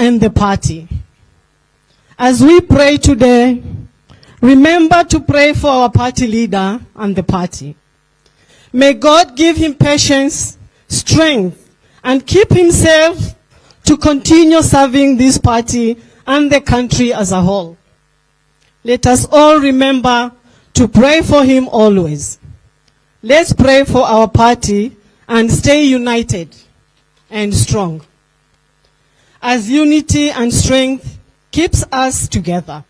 and the party. As we pray today, remember to pray for our party leader and the party. May God give him patience, strength, and keep himself to continue serving this party and the country as a whole. Let us all remember to pray for him always. Let's pray for our party and stay united and strong, as unity and strength keeps us together.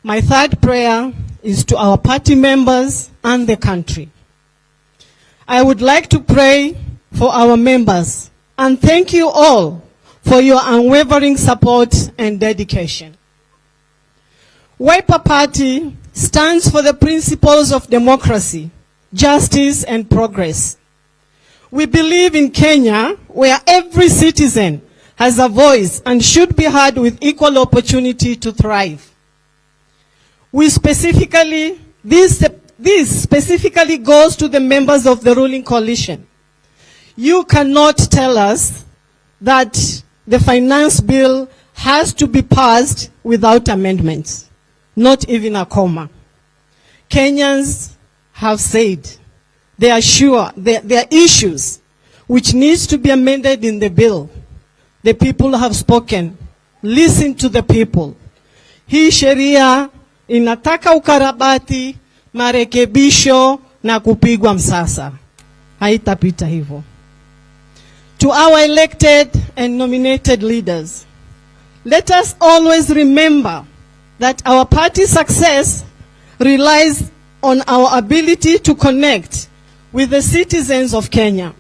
My third prayer is to our party members and the country. I would like to pray for our members and thank you all for your unwavering support and dedication. Wiper Party stands for the principles of democracy, justice, and progress. We believe in Kenya, where every citizen has a voice and should be heard with equal opportunity to thrive. This specifically goes to the members of the ruling coalition. You cannot tell us that the finance bill has to be passed without amendments, not even a comma. Kenyans have said they are sure there are issues which needs to be amended in the bill. The people have spoken. Listen to the people. Hii sheria inataka ukarabati, marekebisho na kupigwa msasa. Haitapita hivyo. To our elected and nominated leaders, let us always remember that our party's success relies on our ability to connect with the citizens of Kenya.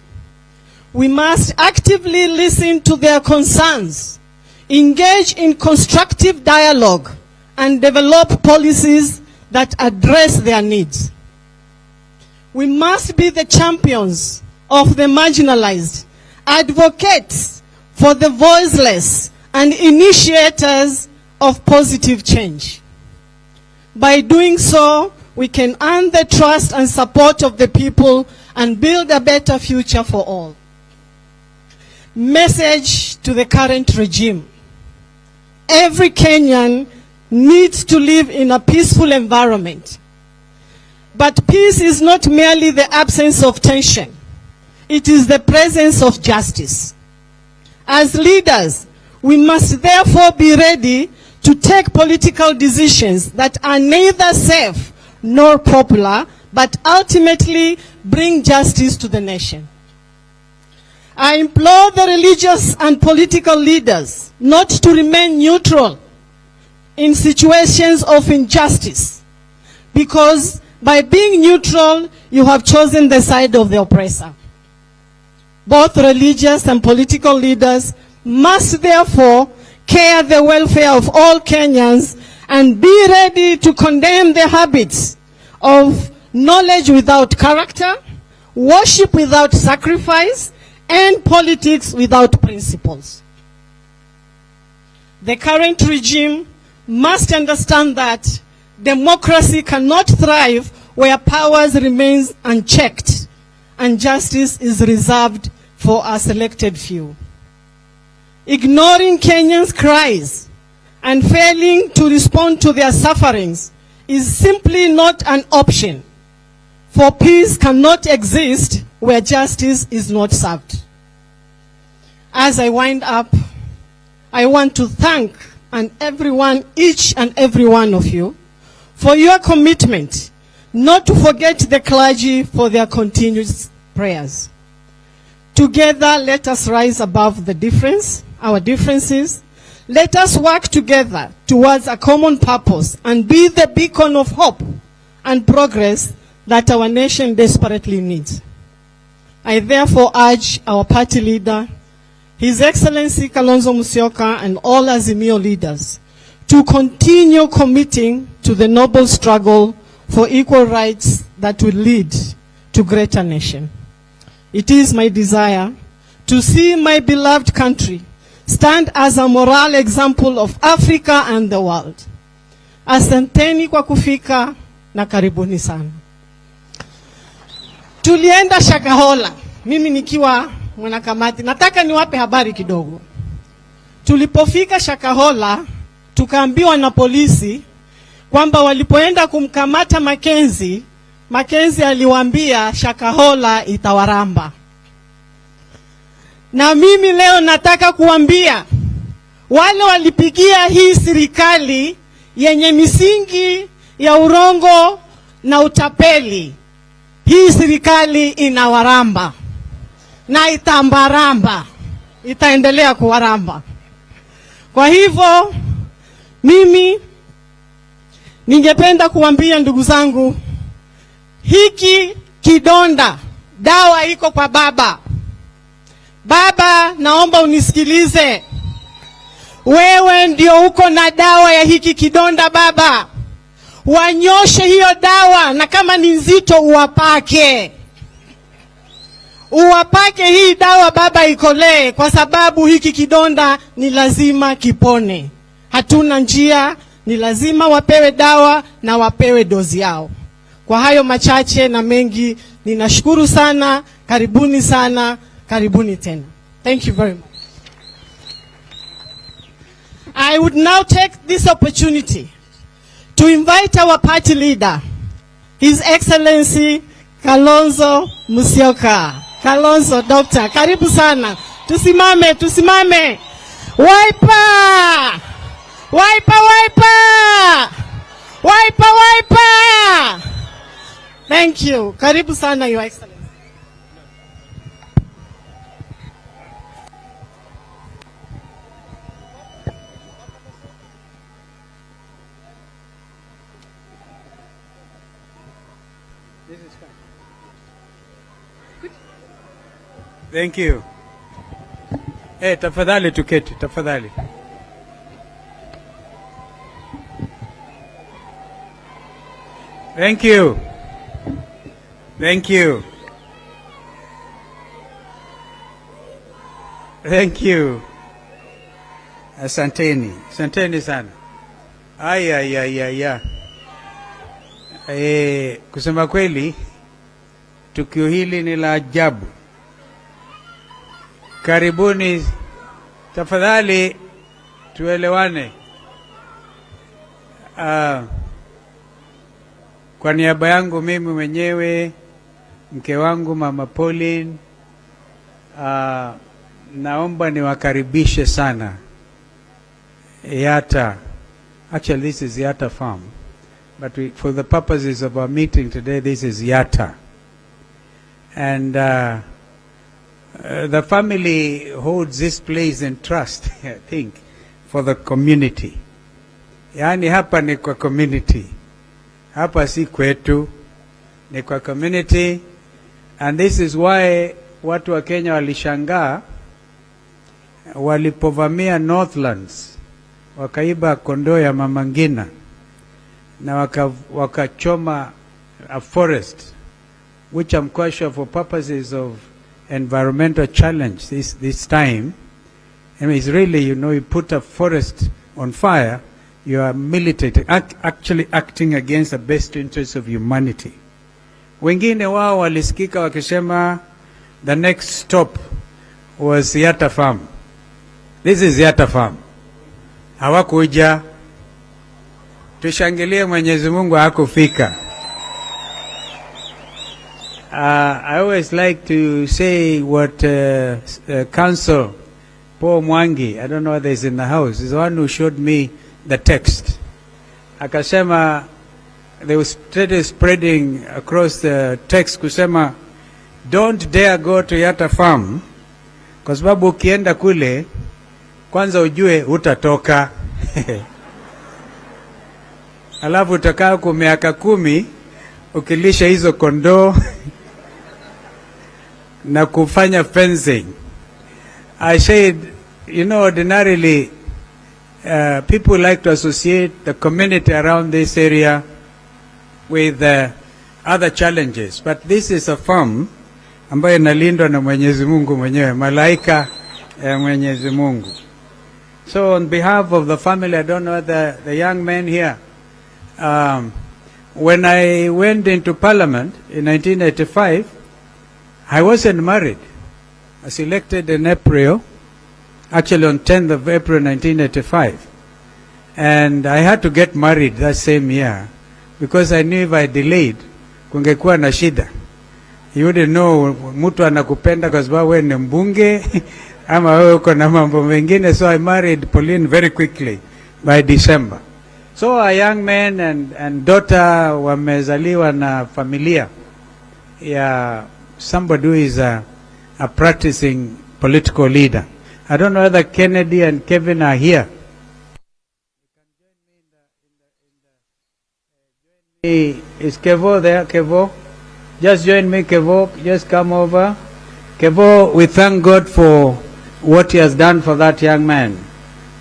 We must actively listen to their concerns, engage in constructive dialogue, and develop policies that address their needs. We must be the champions of the marginalized, advocates for the voiceless, and initiators of positive change. By doing so, we can earn the trust and support of the people and build a better future for all. Message to the current regime. Every Kenyan needs to live in a peaceful environment. But peace is not merely the absence of tension. It is the presence of justice. As leaders, we must therefore be ready to take political decisions that are neither safe nor popular, but ultimately bring justice to the nation. I implore the religious and political leaders not to remain neutral in situations of injustice, because by being neutral, you have chosen the side of the oppressor. Both religious and political leaders must therefore care the welfare of all Kenyans and be ready to condemn the habits of knowledge without character, worship without sacrifice, and politics without principles. The current regime must understand that democracy cannot thrive where powers remain unchecked and justice is reserved for a selected few. Ignoring Kenyans' cries and failing to respond to their sufferings is simply not an option, for peace cannot exist where justice is not served. As I wind up, I want to thank each and every one of you for your commitment, not to forget the clergy for their continuous prayers. Together, let us rise above our differences. Let us work together towards a common purpose and be the beacon of hope and progress that our nation desperately needs. I therefore urge our party leader, His Excellency Kalonzo Musyoka, and all Azimio leaders to continue committing to the noble struggle for equal rights that will lead to greater nation. It is my desire to see my beloved country stand as a moral example of Africa and the world. Asanteni kwa kufika na karibuni sana. Tulienda Shakahola, mimi nikiwa mwanakamati. Nataka niwape habari kidogo. tulipofika Shakahola, tukaambiwa na polisi kwamba walipoenda kumkamata Mackenzie aliwaambia Shakahola itawaramba. Na mimi leo nataka kuambia wale walipigia hii serikali yenye misingi ya urongo na utapeli, hii serikali inawaramba na itambaramba, itaendelea kuwaramba. Kwa hivyo mimi ningependa kuambia ndugu zangu, hiki kidonda, dawa iko kwa baba. Baba, naomba unisikilize. Wewe ndio uko na dawa ya hiki kidonda baba. Wanyoshe hiyo dawa, na kama ni nzito uwapake. Uwapake hii dawa baba, ikolee, kwa sababu hiki kidonda ni lazima kipone. Hatuna njia, ni lazima wapewe dawa na wapewe dozi yao. Kwa hayo machache na mengi, ninashukuru sana. Karibuni sana, karibuni tena. Thank you very much. I would now take this opportunity to invite our party leader, His Excellency Kalonzo Musyoka. Kalonzo, Doctor, karibu sana. Tusimame, tusimame. Wiper! Wiper, wiper! Wiper, wiper! Thank you. Karibu sana, Your Excellency. Thank you. Tafadhali tuketi, tafadhali. Thank you. Thank you. Thank you. Asanteni. Asanteni sana. Kusema kweli, tukio hili ni la ajabu. Karibuni, tafadhali tuelewane. Kwa niaba yangu mimi mwenyewe, mke wangu Mama Pauline, naomba niwakaribishe sana Yatta. Actually, this is Yatta farm, but for the purposes of our meeting today, this is Yatta. And the family holds this place in trust, I think, for the community. Yani hapa ni kwa community. Hapa si kwetu, ni kwa community. And this is why watu wa Kenya walishangaa walipovamia Northlands, wakaiba kondoo ya Mama Ngina na wakachoma a forest, which I'm quite sure for purposes of environmental challenge this time. I mean, it's really, you know, you put a forest on fire, you are militating, actually acting against the best interests of humanity. Wengine wao walisikika wakisema the next stop was Yatta farm. This is Yatta farm. Hawakuja. Tushangilie Mwenyezi Mungu hakufika. I always like to say what Council Paul Mwangi, I don't know whether he's in the house, is the one who showed me the text. Akasema, they started spreading across the text kusema, don't dare go to Yatta farm, kwa sababu ukienda kule, kwanza ujue utatoka. Alafu utakaa kwa miaka 10, ukilisha hizo kondoo, na kufanya fencing. I said, you know, ordinarily, people like to associate the community around this area with other challenges. But this is a farm ambayo inalindwa na Mwenyezi Mungu mwenyewe, malaika ya Mwenyezi Mungu. So on behalf of the family, I don't know the young men here, when I went into Parliament in 1985, I wasn't married. I was elected in April, actually on 10th of April 1985. And I had to get married that same year because I knew if I delayed, kungekuwa na shida. You wouldn't know mtu anakupenda kwa sababu wewe ni mbunge ama wewe uko na mambo mengine. So I married Pauline very quickly by December. So a young man and daughter wamezaliwa na familia ya somebody who is a practicing political leader. I don't know whether Kennedy and Kevin are here. Is Kevo there? Kevo? Just join me, Kevo. Just come over. Kevo, we thank God for what he has done for that young man.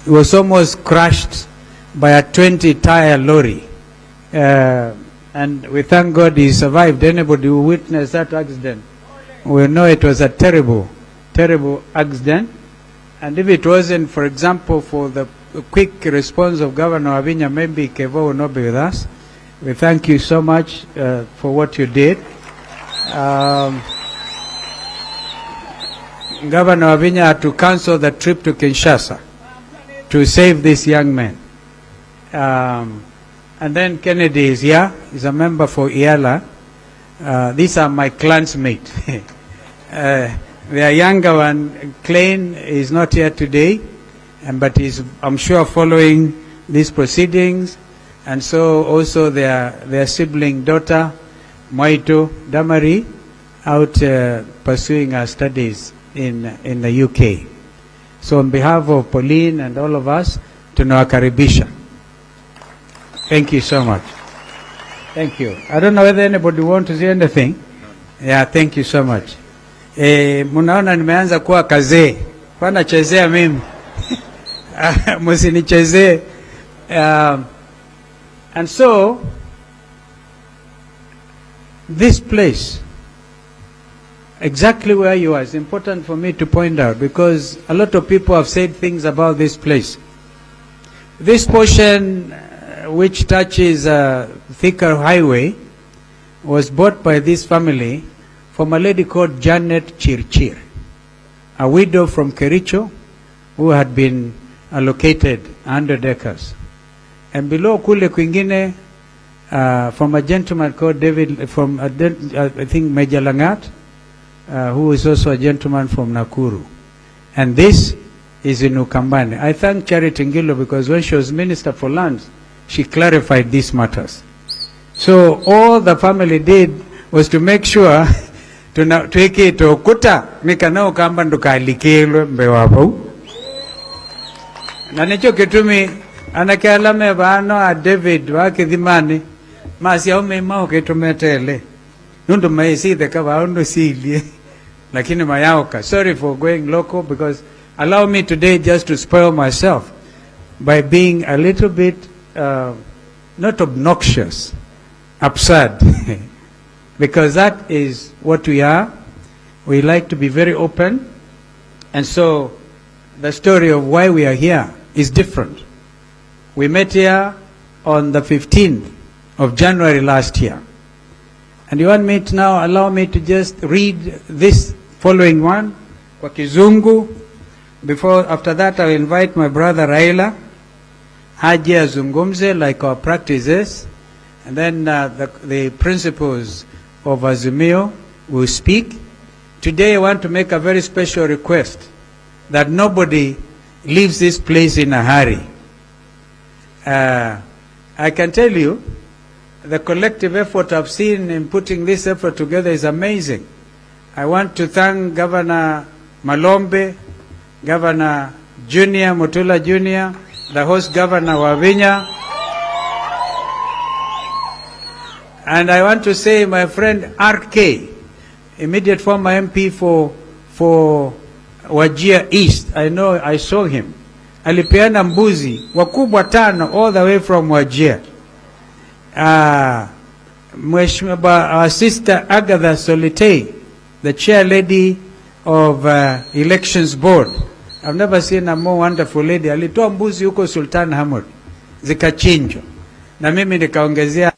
He was almost crushed by a 20-tire lorry. And we thank God he survived. Anybody who witnessed that accident will know it was a terrible, terrible accident. And if it wasn't, for example, for the quick response of Governor Avinya, maybe Kevo will not be with us. We thank you so much for what you did. Governor Avinya had to cancel the trip to Kinshasa to save this young man. And then Kennedy is here. He's a member for IALA. These are my clansmates. The younger one, Klein, is not here today, but he's, I'm sure, following these proceedings. And so also their sibling daughter, Moito Damari, out pursuing her studies in the UK. So on behalf of Pauline and all of us, tunawakaribisha. Thank you so much. Thank you. I don't know whether anybody want to say anything. Yeah, thank you so much. Munaona nimeanza kuwa kazee. Pana chezea mimi. Musinichezee. And so, this place, exactly where you are, is important for me to point out because a lot of people have said things about this place. This portion, which touches Thika Highway, was bought by this family from a lady called Janet Chirchir, a widow from Kericho who had been allocated 100 acres. And below kule kwingine, from a gentleman called David, from I think Major Langat, who is also a gentleman from Nakuru. And this is in Ukambani. I thank Charity Ngilo because when she was Minister for Lands, she clarified these matters. So all the family did was to make sure tuweke to kuta nikana Ukamba ndukalikilwe mbewapo. Na nicho kitumi anakialame bano a David wakithimani masi au mema ukitumetele nundu maisi the kaba undo silie lakini mayaoka. Sorry for going local because allow me today just to spoil myself by being a little bit not obnoxious, absurd because that is what we are. We like to be very open, and so the story of why we are here is different. We met here on the 15th of January last year. And you want me to now allow me to just read this following one, kwa Kizungu. After that, I will invite my brother Raila Haji azungumze like our practice is. And then the principals of Azimio will speak. Today I want to make a very special request that nobody leaves this place in a hurry. I can tell you, the collective effort I've seen in putting this effort together is amazing. I want to thank Governor Malombe, Governor Junior, Mutula Junior, the host Governor Wavinya. And I want to say my friend RK, immediate former MP for Wajir East. I know, I saw him. Alipeana mbuzi wakubwa 5 all the way from Wajir. Mheshimiwa, our sister Agatha Solitei, the chair lady of elections board. I've never seen a more wonderful lady. Alitoa mbuzi huko Sultan Hamud zikachinjwa na mimi nikaongezea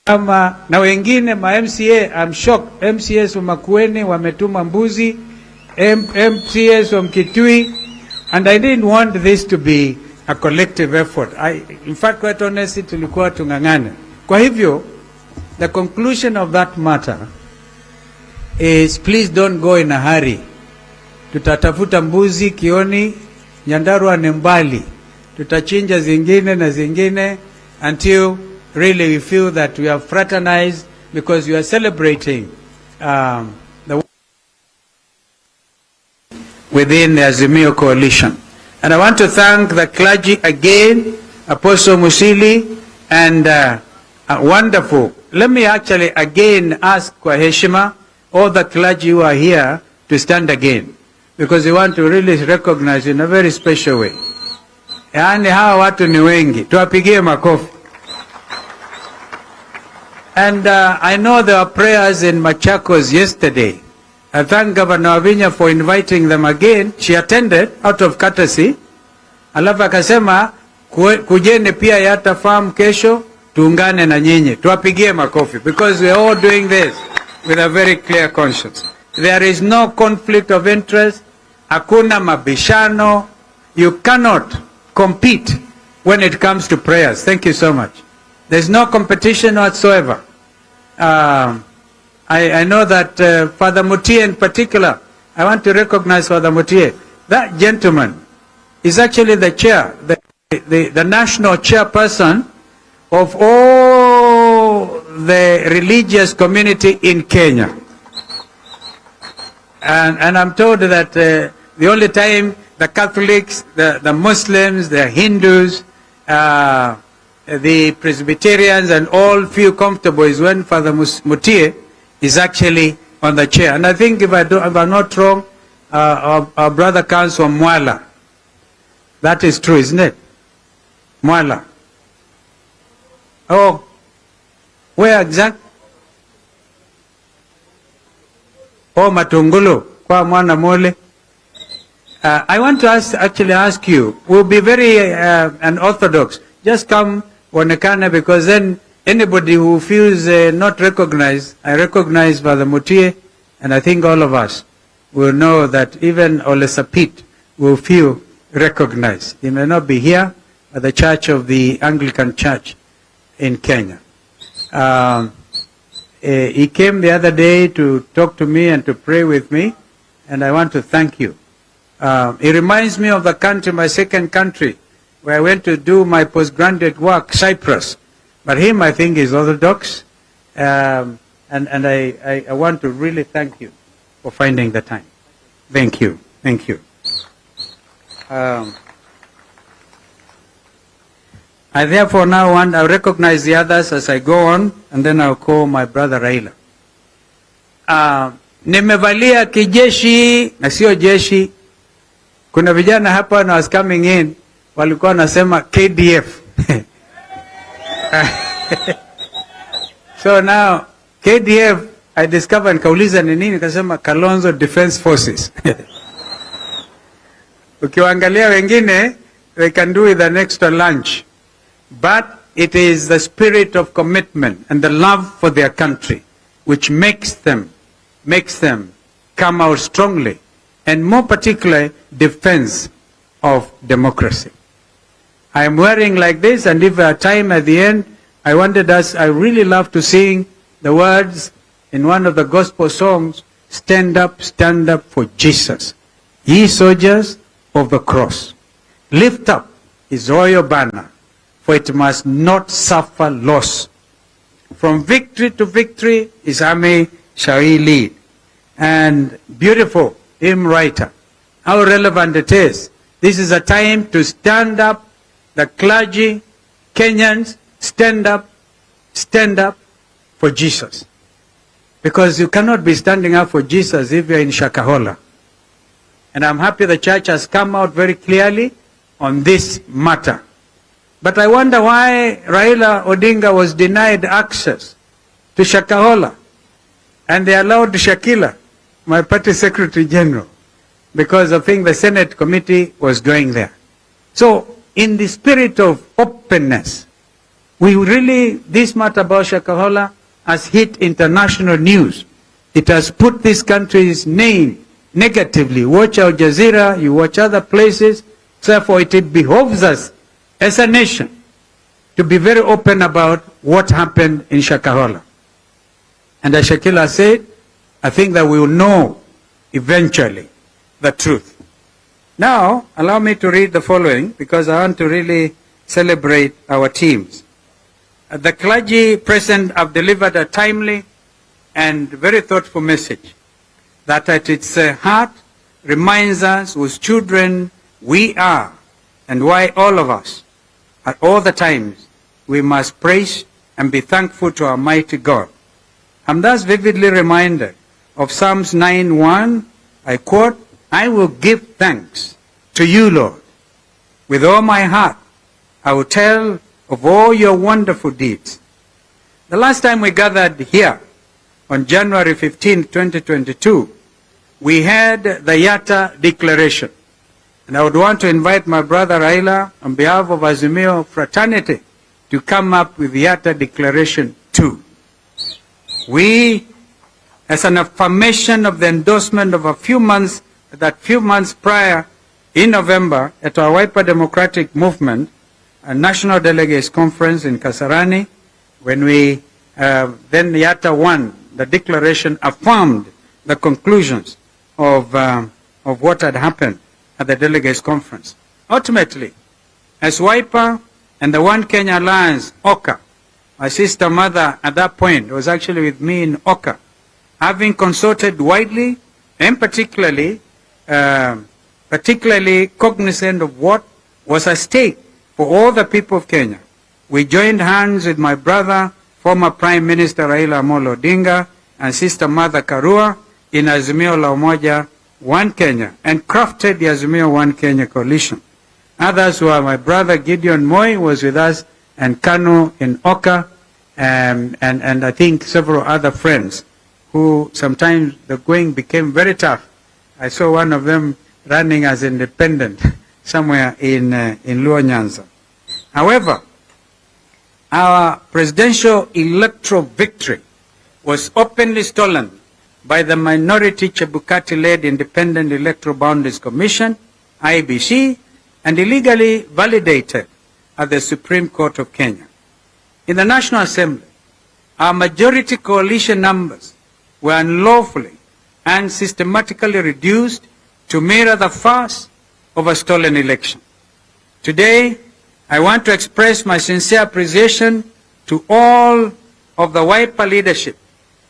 Ama na wengine ma MCA, I'm shocked. MCAs wa Makwiny wametuma mbuzi, MCAs wa Mkitui, and I didn't want this to be a collective effort. In fact, quite honestly, tulikuwa tungangane. Kwa hivyo, the conclusion of that matter is please don't go in a hurry. Tutatafuta mbuzi Kioni, Nyandarua ni mbali. Tutachinja zingine na zingine until really we feel that we have fraternized, because we are celebrating the within the Azimio coalition. And I want to thank the clergy again, Apostle Musili, and wonderful. Let me actually again ask kwa heshima all the clergy who are here to stand again, because we want to really recognize in a very special way. Yaani hawa watu ni wengi, tuwapigie makofi. And I know there were prayers in Machakos yesterday. I thank Governor Wavinya for inviting them again. She attended out of courtesy. Alafu akasema kujeni pia Yata Farm kesho tuungane na nyinyi. Tuwapigie makofi, because we are all doing this with a very clear conscience. There is no conflict of interest. Hakuna mabishano. You cannot compete when it comes to prayers. Thank you so much. There's no competition whatsoever. I know that Father Mutie in particular, I want to recognize Father Mutie. That gentleman is actually the chair, the national chairperson of all the religious community in Kenya. And I'm told that the only time the Catholics, the Muslims, the Hindus, the Presbyterians and all feel comfortable is when Father Mutie is actually on the chair. And I think if I'm not wrong, our brother comes from Mwala. That is true, isn't it? Mwala. Oh, where exactly? Oh, Matungulu, kwa mwana mole. I want to actually ask you, we'll be very unorthodox. Just come onekane, because then anybody who feels not recognized, I recognize Father Mutie, and I think all of us will know that even Olesapit will feel recognized. He may not be here at the Church of the Anglican Church in Kenya. He came the other day to talk to me and to pray with me, and I want to thank you. It reminds me of the country, my second country, where I went to do my postgraduate work, Cyprus. But him, I think, is Orthodox, and I want to really thank you for finding the time. Thank you. Thank you. I therefore now I recognize the others as I go on, and then I'll call my brother Raila. Nimevalia kijeshi na sio jeshi. Kuna vijana hapa when I was coming in walikuwa wanasema KDF. So now KDF I discovered, kauliza ni nini, kasema Kalonzo Defense Forces. Ukiwaangalia wengine they can do with an extra lunch, but it is the spirit of commitment and the love for their country which makes them come out strongly, and more particularly defense of democracy. I am wearing like this, and if a time at the end, I really love to sing the words in one of the gospel songs, stand up for Jesus. Ye soldiers of the cross, lift up his royal banner, for it must not suffer loss. From victory to victory, his army shall he lead. And beautiful hymn writer, how relevant it is. This is a time to stand up. The clergy, Kenyans, stand up for Jesus. Because you cannot be standing up for Jesus if you're in Shakahola. And I'm happy the church has come out very clearly on this matter. But I wonder why Raila Odinga was denied access to Shakahola, and they allowed Shakila, my party secretary general, because I think the Senate committee was going there. So, in the spirit of openness, This matter about Shakahola has hit international news. It has put this country's name negatively. Watch Al Jazeera, you watch other places. Therefore, it behoves us as a nation to be very open about what happened in Shakahola. And as Shakila said, I think that we will know eventually the truth. Now, allow me to read the following because I want to really celebrate our teams. The clergy present have delivered a timely and very thoughtful message that at its heart reminds us whose children we are and why all of us, at all the times, we must praise and be thankful to our mighty God. I'm thus vividly reminded of Psalms 9:1. I quote, I will give thanks to you, Lord. With all my heart, I will tell of all your wonderful deeds. The last time we gathered here, on January 15, 2022, we had the Yatta Declaration. And I would want to invite my brother Raila, on behalf of Azimio fraternity, to come up with the Yatta Declaration 2. We, as an affirmation of the endorsement of a few months prior, in November, at our Wiper Democratic Movement, a National Delegates Conference in Kasarani, when we then Yatta won, the declaration affirmed the conclusions of what had happened at the Delegates Conference. Ultimately, as Wiper and the One Kenya Alliance, Oka, my sister mother at that point was actually with me in Oka, having consulted widely and particularly cognizant of what was at stake for all the people of Kenya, we joined hands with my brother, former Prime Minister Raila Odinga, and Sister Mother Karua in Azimio la Umoja One Kenya, and crafted the Azimio One Kenya coalition. Others were my brother Gideon Moi was with us, and Kanu in Oka, and I think several other friends who sometimes the going became very tough. I saw one of them running as independent somewhere in Luo Nyanza. However, our presidential electoral victory was openly stolen by the minority Chebukati-led Independent Electoral Boundaries Commission, IEBC, and illegally validated at the Supreme Court of Kenya. In the National Assembly, our majority coalition numbers were unlawfully and systematically reduced to mirror the farce of a stolen election. Today, I want to express my sincere appreciation to all of the Wiper leadership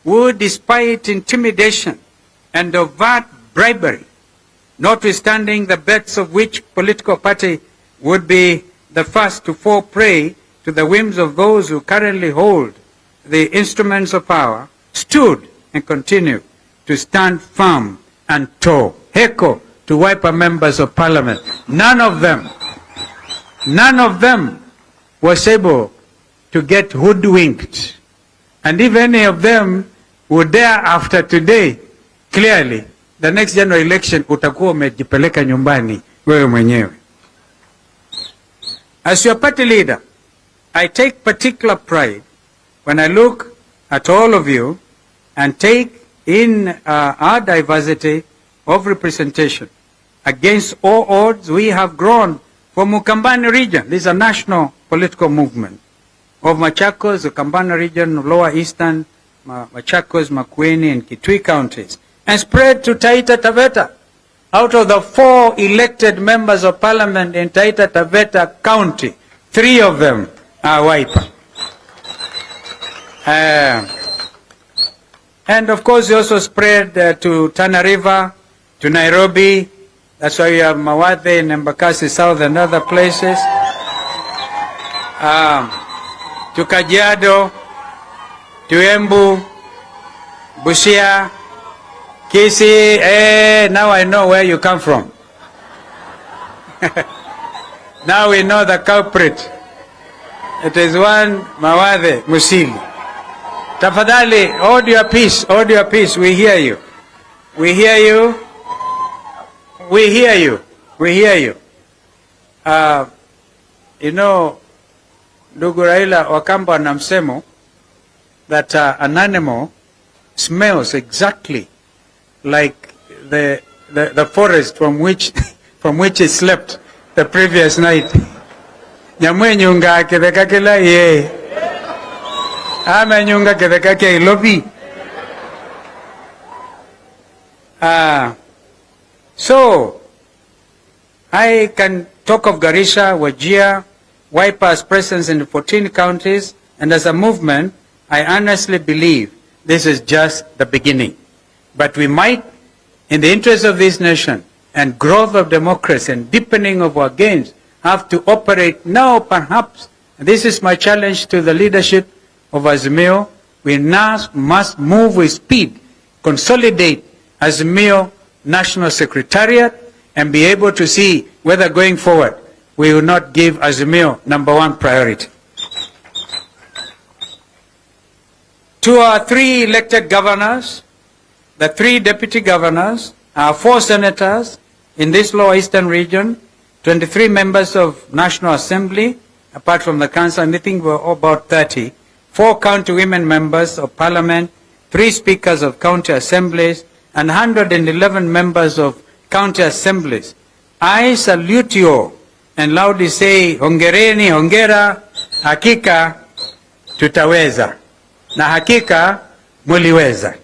who, despite intimidation and overt bribery, notwithstanding the bets of which political party would be the first to fall prey to the whims of those who currently hold the instruments of power, stood and continue to stand firm and tall. Heko to Wiper members of parliament. None of them was able to get hoodwinked. And if any of them would dare after today, clearly, the next general election utakuwa umejipeleka nyumbani wewe mwenyewe. As your party leader, I take particular pride when I look at all of you and take in our diversity of representation. Against all odds, we have grown from Ukambani region. This is a national political movement of Machakos, the Ukambani region of Lower Eastern, Machakos, Makwiny, and Kitui counties, and spread to Taita Taveta. Out of the 4 elected members of parliament in Taita Taveta County, 3 of them are Wiper. And of course, we also spread to Tana River, to Nairobi. That's why you have Mawathe in Embakasi South and other places. To Kajiado, to Embu, Busia, Kisii. Now I know where you come from. Now we know the culprit. It is one Mawathe Musili. Tafadhali, hold your peace, hold your peace. We hear you. We hear you. We hear you. We hear you. You know, ndugu Raila Wakamba na msemo that an animal smells exactly like the forest from which it slept the previous night. Nyamwe nyunga ketheka kila ye. Ama nyunga ketheka ke ilobi. So I can talk of Garissa, Wajir, Wiper's presence in 14 counties, and as a movement, I honestly believe this is just the beginning. But we might, in the interest of this nation and growth of democracy and deepening of our gains, have to operate now perhaps. And this is my challenge to the leadership of Azimio. We now must move with speed, consolidate Azimio National Secretariat, and be able to see whether going forward we will not give Azimio #1 priority. To our 3 elected governors, the 3 deputy governors, our 4 senators in this lower eastern region, 23 members of National Assembly, apart from the council, I think we're about 30, 4 county women members of parliament, 3 speakers of county assemblies, and 111 members of county assemblies. I salute you and loudly say, hongereni, hongera, hakika tutaweza. Na hakika muliweza.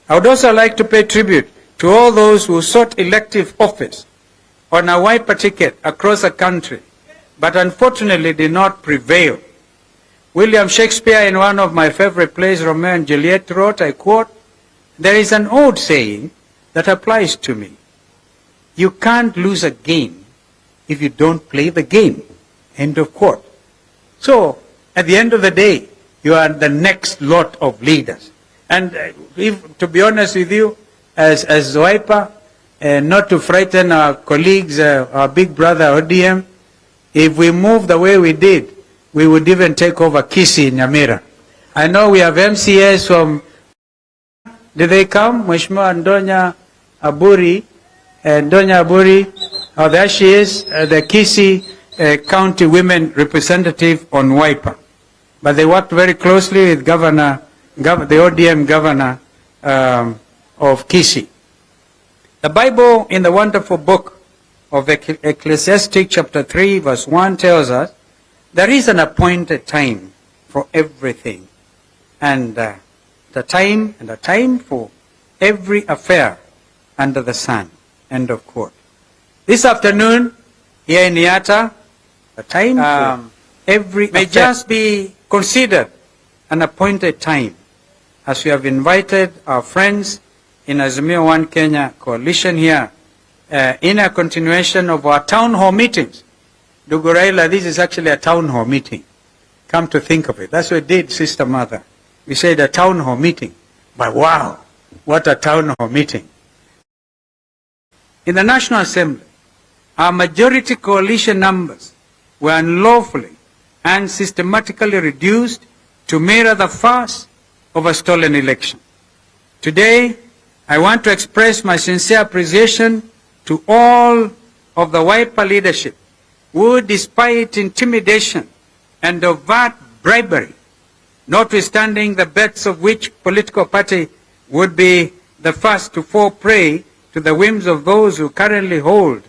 I would also like to pay tribute to all those who sought elective office on a Wiper ticket across the country, but unfortunately did not prevail. William Shakespeare, in one of my favorite plays, Romeo and Juliet, wrote, I quote, "There is an old saying that applies to me. You can't lose a game if you don't play the game." End of quote. So, at the end of the day, you are the next lot of leaders. And to be honest with you, as Wiper, not to frighten our colleagues, our big brother ODM, if we move the way we did, we would even take over Kisii in Nyamira. I know we have MCAs from, did they come? Mheshimiwa Ndonya Aburi, Ndonya Aburi, oh, there she is, the Kisii County Women Representative on Wiper. But they worked very closely with the ODM governor of Kisii. The Bible, in the wonderful book of Ecclesiastes chapter 3 verse 1 tells us, there is an appointed time for everything, and the time for every affair under the sun. End of quote. This afternoon, here in Niata, the time for every may just be considered an appointed time, as we have invited our friends in Azimio One Kenya coalition here in a continuation of our town hall meetings. Ndugu Raila, this is actually a town hall meeting. Come to think of it. That's what we did, Sister Mother. We said a town hall meeting. But wow, what a town hall meeting. In the National Assembly, our majority coalition numbers were unlawfully and systematically reduced to mirror the farce of a stolen election. Today, I want to express my sincere appreciation to all of the Wiper leadership who, despite intimidation and overt bribery, notwithstanding the bets of which political party would be the first to fall prey to the whims of those who currently hold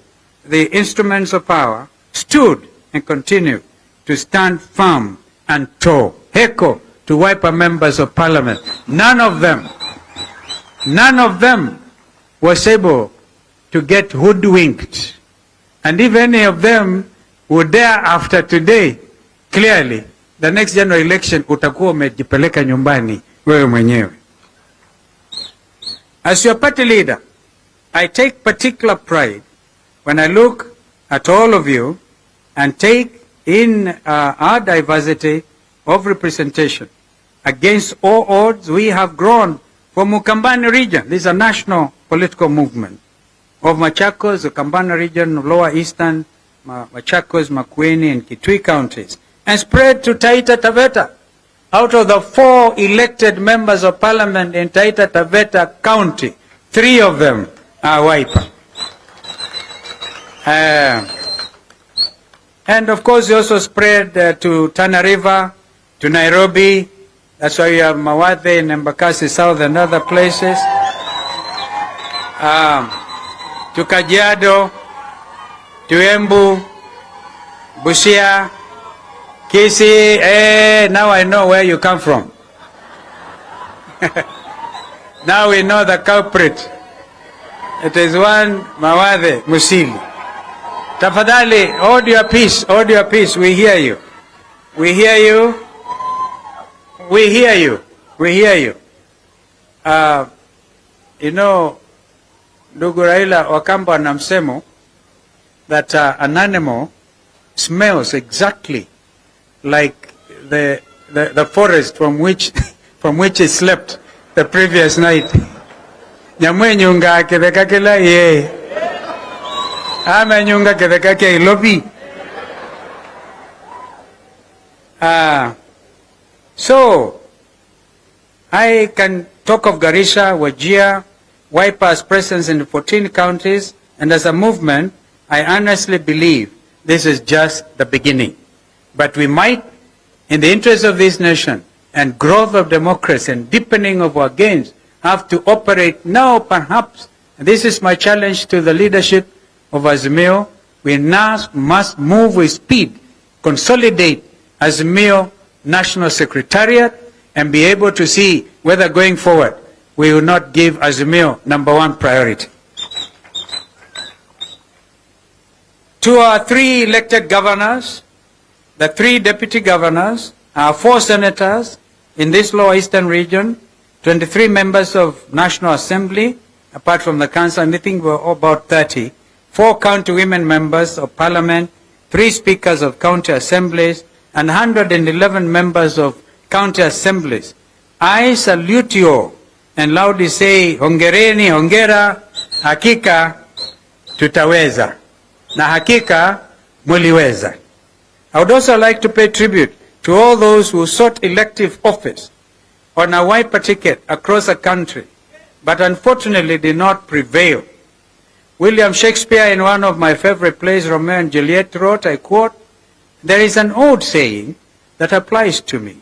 the instruments of power, stood and continue to stand firm and tall. Heko to Wiper members of parliament. None of them was able to get hoodwinked. And if any of them would dare after today, clearly, the next general election utakuwa umejipeleka nyumbani wewe mwenyewe. As your party leader, I take particular pride when I look at all of you and take in our diversity of representation. Against all odds, we have grown from Ukambani region. This is a national political movement of Machakos, the Ukambani region, Lower Eastern, Machakos, Makwiny, and Kitui counties, and spread to Taita Taveta. Out of the 4 elected members of parliament in Taita Taveta County, 3 of them are Wiper. And of course, we also spread to Tana River, to Nairobi. That's why you have Mawathe and Embakasi South and other places. To Kajiado, to Embu, Busia, Kisii. Now I know where you come from. Now we know the culprit. It is one Mawathe Musili. Tafadhali, hold your peace, hold your peace. We hear you. We hear you. We hear you. We hear you. You know, ndugu Raila Wakamba na msemo that an animal smells exactly like the forest from which it slept the previous night. Nyamwe nyunga ketheka kila ye. Ama nyunga ketheka ke ilobi. So, I can talk of Garissa, Wajir, Wiper's presence in 14 counties, and as a movement, I honestly believe this is just the beginning. But we might, in the interest of this nation, and growth of democracy and deepening of our gains, have to operate now, perhaps. And this is my challenge to the leadership of Azimio. We now must move with speed, consolidate Azimio National Secretariat, and be able to see whether going forward we will not give Azimio #1 priority. To our 3 elected governors, the 3 deputy governors, our 4 senators in this lower eastern region, 23 members of National Assembly, apart from the council, I think we're about 30, 4 county women members of parliament, 3 speakers of county assemblies, and 111 members of county assemblies. I salute you all and loudly say, hongereni, hongera, hakika tutaweza. Na hakika muliweza. I would also like to pay tribute to all those who sought elective office on a Wiper ticket across the country, but unfortunately did not prevail. William Shakespeare, in one of my favorite plays, Romeo and Juliet, wrote, I quote, "There is an old saying that applies to me.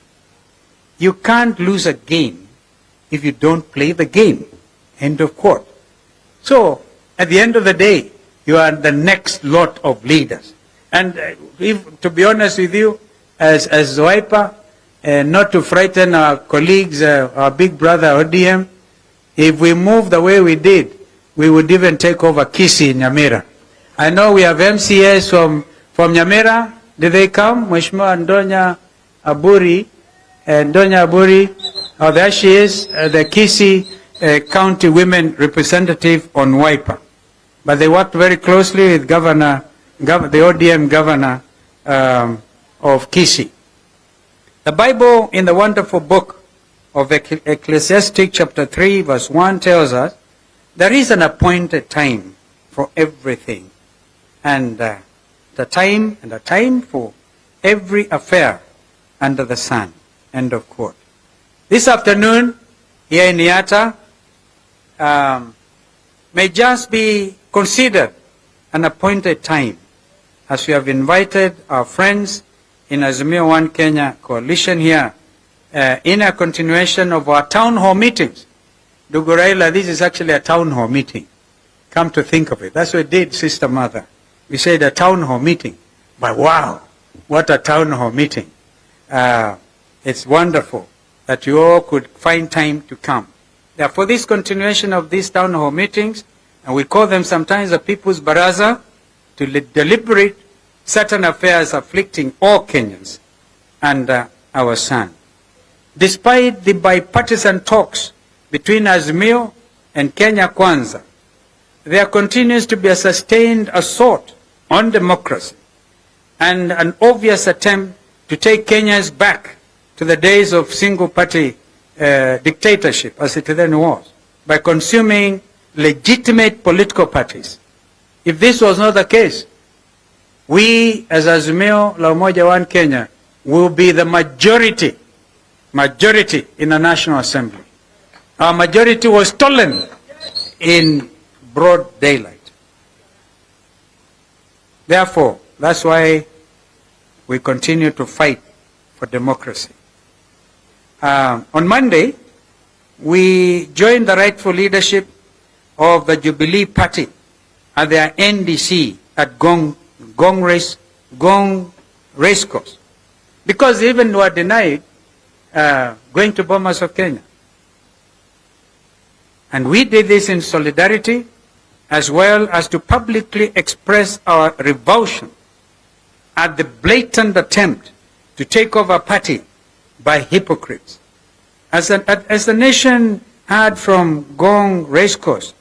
You can't lose a game if you don't play the game." End of quote. So, at the end of the day, you are the next lot of leaders. And to be honest with you, as Wiper, not to frighten our colleagues, our big brother ODM, if we move the way we did, we would even take over Kisii in Nyamira. I know we have MCAs from Nyamira. Did they come? Mheshimiwa Ndonya Aburi, oh, there she is, the Kisii County Women Representative on Wiper. But they worked very closely with the ODM governor of Kisii. The Bible, in the wonderful book of Ecclesiastes chapter 3 verse 1 tells us, there is an appointed time for everything, and the time for every affair under the sun. End of quote. This afternoon, here in Niata, may just be considered an appointed time, as we have invited our friends in Azimio One Kenya coalition here, in a continuation of our town hall meetings. Ndugu Raila, this is actually a town hall meeting. Come to think of it. That's what we did, Sister Mother. We said a town hall meeting. But wow, what a town hall meeting. It's wonderful that you all could find time to come. Therefore, this continuation of these town hall meetings, and we call them sometimes the People's Baraza, to deliberate certain affairs afflicting all Kenyans under our sun. Despite the bipartisan talks between Azimio and Kenya Kwanza, there continues to be a sustained assault on democracy and an obvious attempt to take Kenyans back to the days of single-party dictatorship, as it then was, by consuming legitimate political parties. If this was not the case, we, as Azimio la Umoja One Kenya, will be the majority in the National Assembly. Our majority was stolen in broad daylight. Therefore, that's why we continue to fight for democracy. On Monday, we joined the rightful leadership of the Jubilee Party at their NDC at Gong Racecourse, because they even were denied going to Bomas of Kenya. And we did this in solidarity, as well as to publicly express our revulsion at the blatant attempt to take over party by hypocrites. As the nation heard from Gong Racecourse,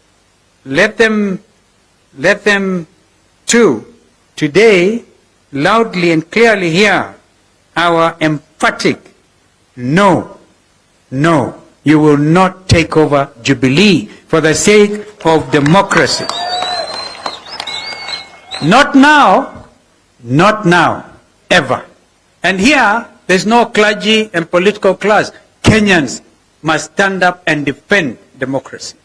let them too today loudly and clearly hear our emphatic no, no, you will not take over Jubilee for the sake of democracy. Not now, not now, ever. And here, there's no clergy and political class. Kenyans must stand up and defend democracy.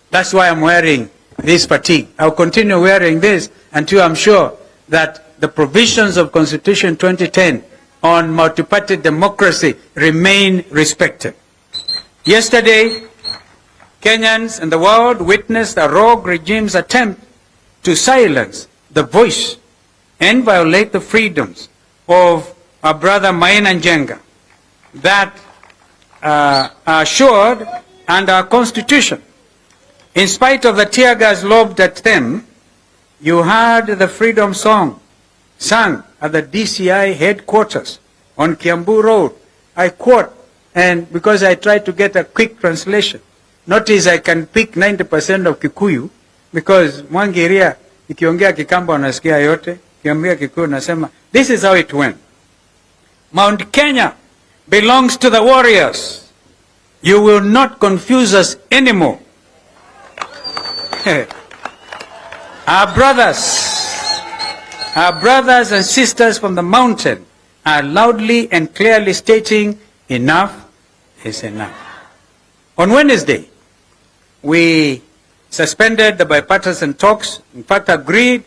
That's why I'm wearing this fatigue. I'll continue wearing this until I'm sure that the provisions of Constitution 2010 on multi-party democracy remain respected. Yesterday, Kenyans and the world witnessed a rogue regime's attempt to silence the voice and violate the freedoms of our brother Maina Njenga that are assured under our Constitution. In spite of the tear gas lobbed at them, you heard the freedom song sung at the DCI headquarters on Kiambu Road. I quote, and because I tried to get a quick translation, notice I can pick 90% of Kikuyu, because Mwangiria, ikiongea Kikamba unasikia yote, ikiongea Kikuyu nasema, this is how it went. Mount Kenya belongs to the warriors. You will not confuse us anymore. Our brothers and sisters from the mountain are loudly and clearly stating enough is enough. On Wednesday, we suspended the bipartisan talks, in fact agreed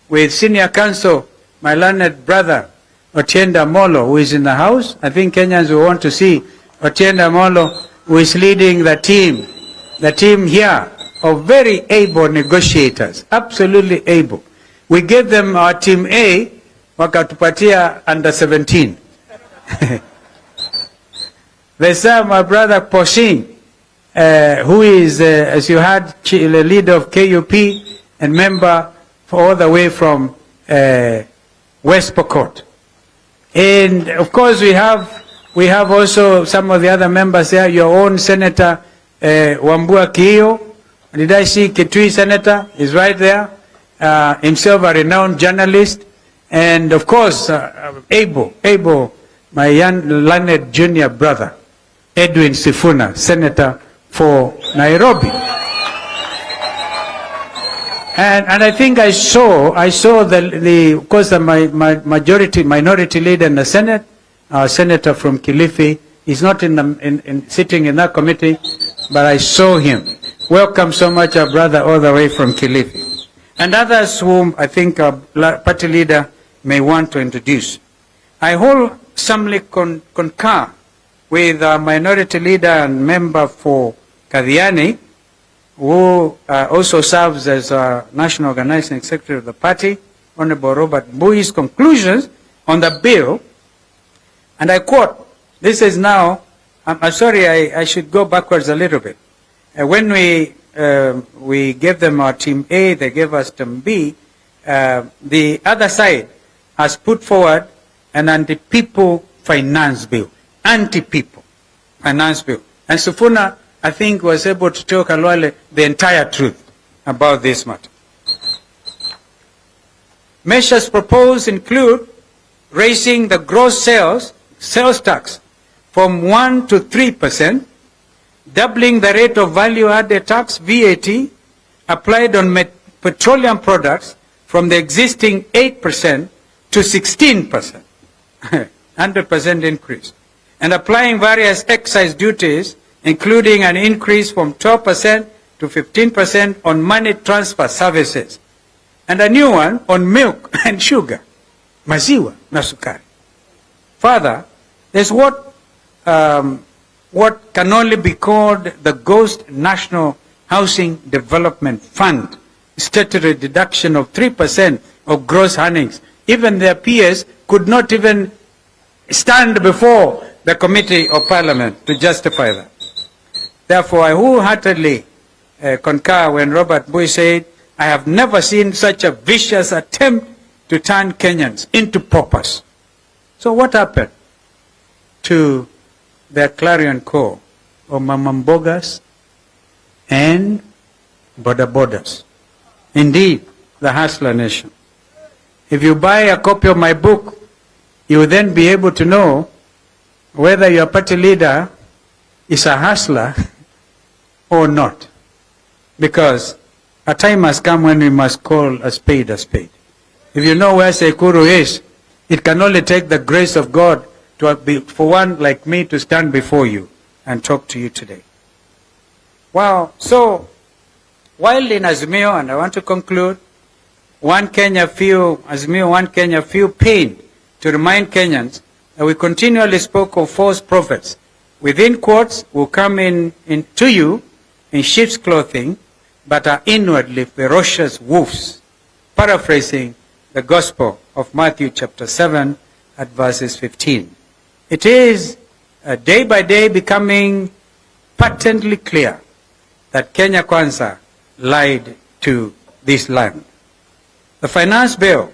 with senior counsel, my learned brother, Otienda Molo, who is in the house. I think Kenyans will want to see Otienda Molo, who is leading the team here of very able negotiators, absolutely able. We gave them our team A, wakatupatia under 17. There's my brother Poshin, who is, as you heard, the leader of KUP and member all the way from West Pokot. And of course we have also some of the other members there, your own Senator Wambua Kiyo. Did I see Kitui Senator? Is right there. Himself a renowned journalist. And of course, able, my young learned junior brother, Edwin Sifuna, Senator for Nairobi. And I think I saw of course the minority leader in the Senate, Senator from Kilifi. He's not sitting in that committee, but I saw him. Welcome so much, our brother, all the way from Kilifi. And others whom I think our party leader may want to introduce. I wholesomely concur with our minority leader and member for Kadhiani, who also serves as our national organizing secretary of the party, Honorable Robert Mbui's conclusions on the bill. And I quote, this is now, I'm sorry, I should go backwards a little bit. When we gave them our team A, they gave us team B, the other side has put forward an anti-people finance bill. Anti-people finance bill. And Sifuna, I think, was able to tell Kalwale the entire truth about this matter. Measures proposed include raising the gross sales tax from 1% to 3%, doubling the rate of value-added tax, VAT, applied on petroleum products from the existing 8% to 16%, 100% increase, and applying various excise duties, including an increase from 12% to 15% on money transfer services, and a new one on milk and sugar. maziwa na sukari. Further, there's what can only be called the Ghost National Housing Development Fund, statutory deduction of 3% of gross earnings. Even their peers could not even stand before the Committee of Parliament to justify that. Therefore, I wholeheartedly concur when Robert Bui said, I have never seen such a vicious attempt to turn Kenyans into paupers. So what happened to the clarion call of mamambogas and bodabodas? Indeed, the hustler nation. If you buy a copy of my book, you will then be able to know whether your party leader is a hustler or not. Because a time has come when we must call a spade a spade. If you know where Sekuru is, it can only take the grace of God for one like me to stand before you and talk to you today. Wow. So, while in Azimio, and I want to conclude, Azimio One Kenya feel pain to remind Kenyans that we continually spoke of false prophets. Within quotes will come to you in sheep's clothing, but are inwardly ferocious wolves. Paraphrasing the Gospel of Matthew chapter 7 at verses 15. It is day by day becoming patently clear that Kenya Kwanza lied to this land. The finance bill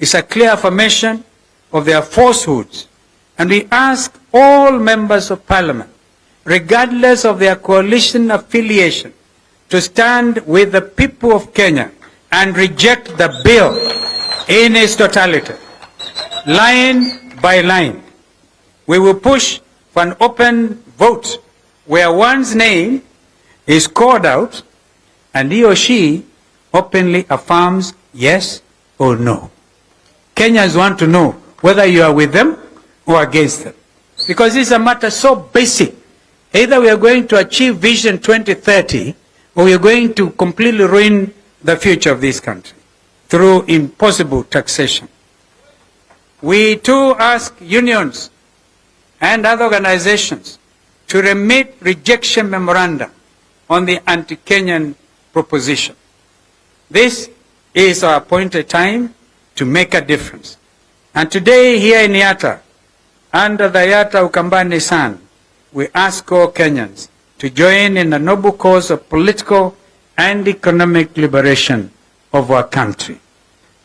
is a clear affirmation of their falsehoods, and we ask all members of Parliament, regardless of their coalition affiliation, to stand with the people of Kenya and reject the bill in its totality, line by line. We will push for an open vote where one's name is called out and he or she openly affirms yes or no. Kenyans want to know whether you are with them or against them. Because this is a matter so basic. Either we are going to achieve Vision 2030 or we are going to completely ruin the future of this country through impossible taxation. We too ask unions and other organizations to remit rejection memoranda on the anti-Kenyan proposition. This is our appointed time to make a difference. And today here in Yatta, under the Yatta Ukambani Sun, we ask all Kenyans to join in the noble cause of political and economic liberation of our country.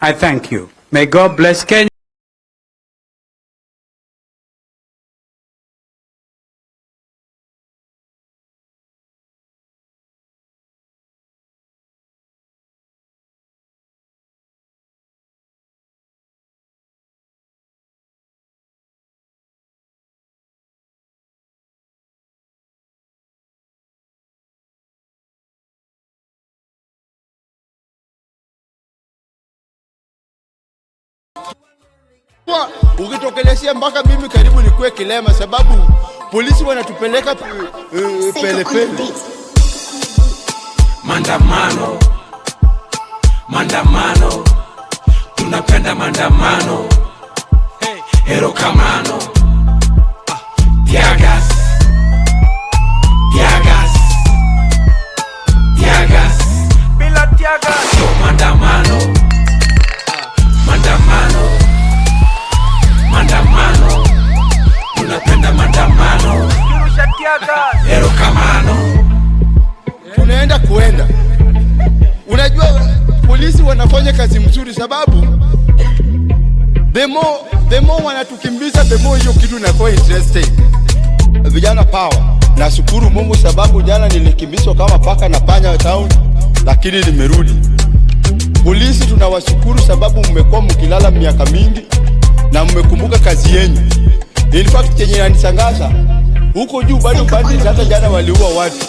I thank you. May God bless Kenya. Ukitokelezea mpaka mimi karibu nikuwe kilema sababu polisi wanatupeleka pelepele. Maandamano, maandamano, tunapenda maandamano. Hero kamano, tiagas, tiagas, tiagas, bila tiagas. So maandamano, maandamano, maandamano, tunapenda maandamano. Kirusha tiagas, hero kamano. Tunaenda kuenda. Unajua polisi wanafanya kazi mzuri sababu the more wanatukimbiza the more hiyo kitu inakuwa interesting. Vijana power. Nashukuru Mungu sababu jana nilikimbizwa kama paka na panya town lakini nimerudi. Polisi tunawashukuru sababu mmekuwa mkilala miaka mingi na mmekumbuka kazi yenu. In fact kenye inanishangaza huko juu bado bandits hata jana waliua watu.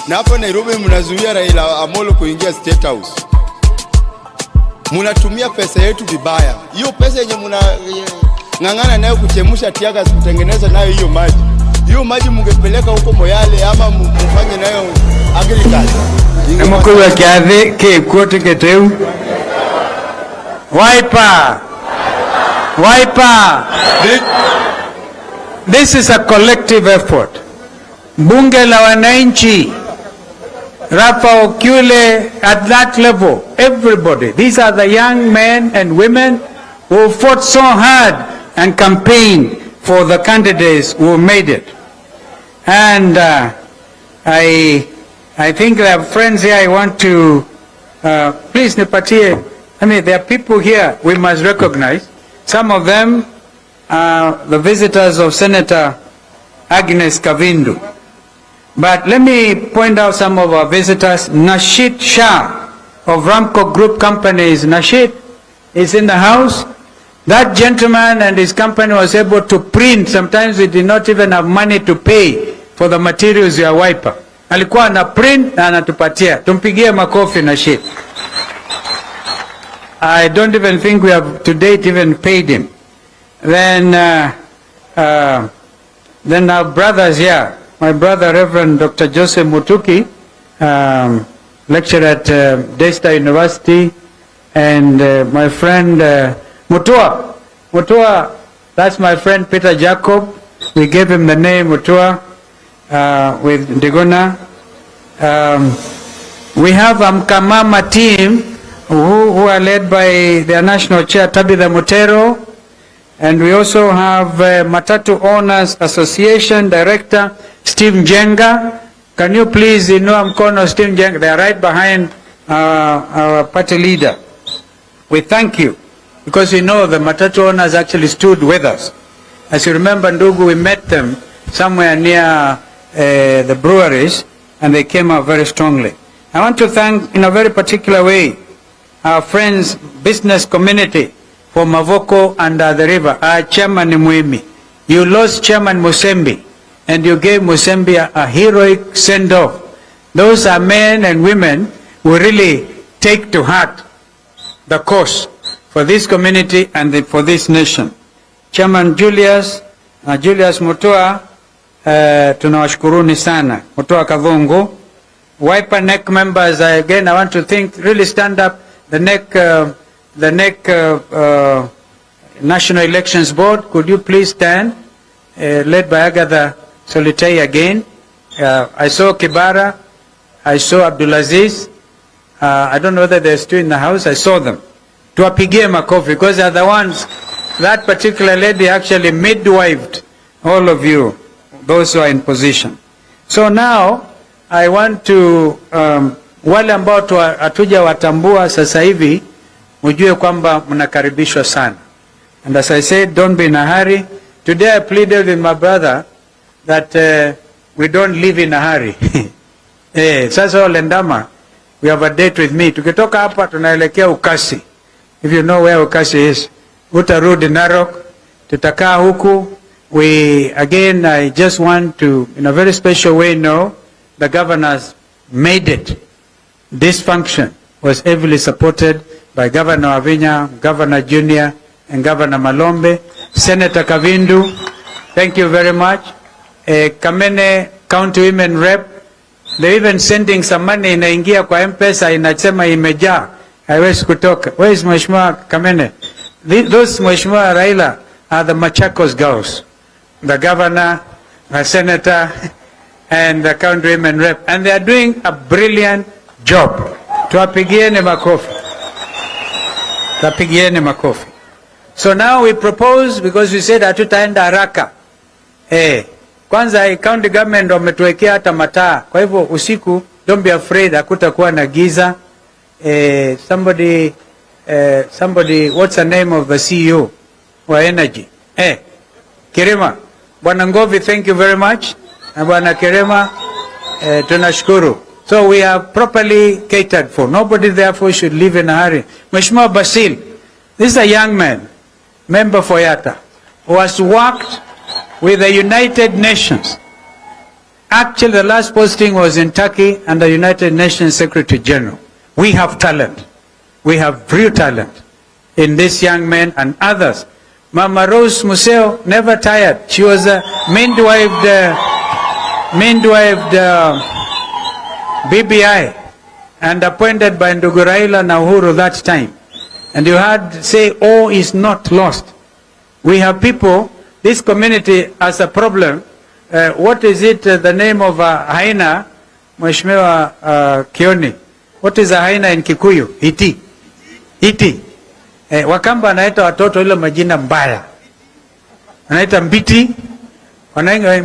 Na hapa Nairobi mnazuia Raila Amolo kuingia State House. Munatumia pesa yetu vibaya. Hiyo pesa yenye ngangana nayo kuchemusha tiagas kutengeneza nayo hiyo maji. Hiyo maji mungepeleka huko Moyale ama mfanye nayo agriculture. Mkuu wa kiadhi ke kote keteu. Wiper. Wiper. This is a collective effort. Bunge la wananchi, Rafa Okule, at that level, everybody. These are the young men and women who fought so hard and campaigned for the candidates who made it. And I think there are friends here I want to, please nipatie, there are people here we must recognize. Some of them are the visitors of Senator Agnes Kavindu. But let me point out some of our visitors. Nashid Shah of Ramco Group Companies. Nashid is in the house. That gentleman and his company was able to print. Sometimes we did not even have money to pay for the materials ya wiper. Alikuwa na print na anatupatia. Tumpigie makofi Nashid. I don't even think we have to date even paid him. Then our brothers here. My brother Reverend Dr. Joseph Mutuki, lecturer at Daystar University, and my friend Mutua. Mutua, that's my friend Peter Jacob. We gave him the name Mutua with Ndigona. We have Mkamama team who are led by their national chair Tabitha Mutero, and we also have Matatu Owners Association Director Steve Njenga. Can you please mkono Steve Njenga? They are right behind our party leader. We thank you because we know the Matatu owners actually stood with us. As you remember, Ndugu, we met them somewhere near the breweries and they came out very strongly. I want to thank in a very particular way our friends, business community for Mavoko and the river. Our chairman Muimi. You lost Chairman Musembi and you gave Musembi a heroic send-off. Those are men and women who really take to heart the cause for this community and for this nation. Chairman Julius Mutua, tunawashukuruni sana. Mutua Kavungu. Wiper NEC members, again I want to think, really stand up. The NEC National Elections Board, could you please stand? Led by Agatha Solitei again. I saw Kibara, I saw Abdulaziz. I don't know whether they're still in the house. I saw them. Tuwapigie makofi because they're the ones, that particular lady actually midwifed all of you, those who are in position. So now I want to, wale ambao hatuja watambua sasa hivi, mjue kwamba mnakaribishwa sana. And as I said, don't be in a hurry. Today I pleaded with my brother that we don't live in a hurry. Sasa Olendama, we have a date with me. Tukitoka hapa tunaelekea Ukasi. If you know where Ukasi is, utarudi Narok, tutakaa huku. I just want to, in a very special way, know the governors made it. This function was heavily supported by Governor Avinya, Governor Junior, and Governor Malombe. Senator Kavindu, thank you very much. Kamene County Women Rep, they're even sending some money inaingia kwa M-Pesa inasema imejaa, haiwezi kutoka. Where is Mheshimiwa Kamene? Those Mheshimiwa Raila are the Machakos girls. The governor, the senator, and the county women rep. And they are doing a brilliant job. Tuwapigieni makofi. Tuwapigieni makofi. So now we propose, because we said hatutaenda haraka. Kwanza county government wametuwekea hata mataa. Kwa hivyo usiku, don't be afraid, hakutakuwa na giza. Somebody, what's the name of the CEO wa energy? Kirema. Bwana Ngovi, thank you very much. And Bwana Kirema, tunashukuru. So we are properly catered for. Nobody therefore should live in a hurry. Mheshimiwa Basil, this is a young man, member for Yatta, who has worked with the United Nations. Actually, the last posting was in Turkey and the United Nations Secretary General. We have talent. We have real talent in this young man and others. Mama Rose Museo never tired. She was a midwifed BBI and appointed by Ndugu Raila na Uhuru that time. And you heard say, all is not lost. We have people, this community has a problem. What is it, the name of Haina, Mheshimiwa Kioni? What is a Haina in Kikuyu? Iti. Iti. Wakamba anaita watoto ile majina mbaya. Anaita Mbiti.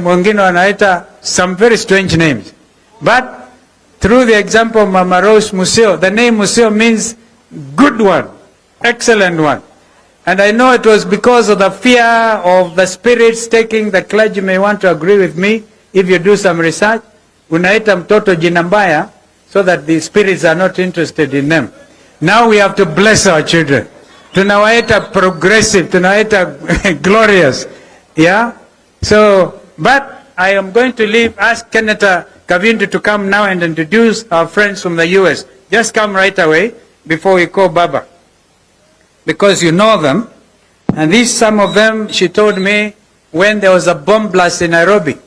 Mwingine wanaita some very strange names. But through the example of Mama Rose Musyoka, the name Musyoka means good one, excellent one. And I know it was because of the fear of the spirits taking. The clergy may want to agree with me if you do some research. Unaita mtoto jina mbaya so that the spirits are not interested in them. Now we have to bless our children. Tunawaita progressive, tunawaita glorious. Yeah? So, but I am going to ask Kenyatta Kavindu to come now and introduce our friends from the US. Just come right away before we call Baba. Because you know them. And these, some of them, she told me, when there was a bomb blast in Nairobi,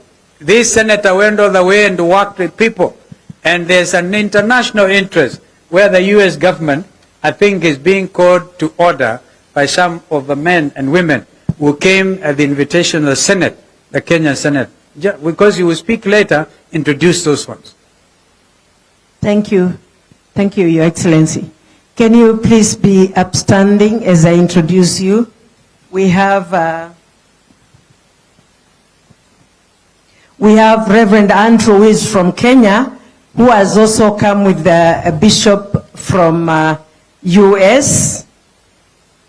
this senator went all the way and worked with people. And there's an international interest where the US government, I think, is being called to order by some of the men and women who came at the invitation of the Senate, the Kenyan Senate. Because you will speak later, introduce those ones. Thank you. Thank you, Your Excellency. Can you please be upstanding as I introduce you? We have Reverend Andrew, who is from Kenya, who has also come with a bishop from US,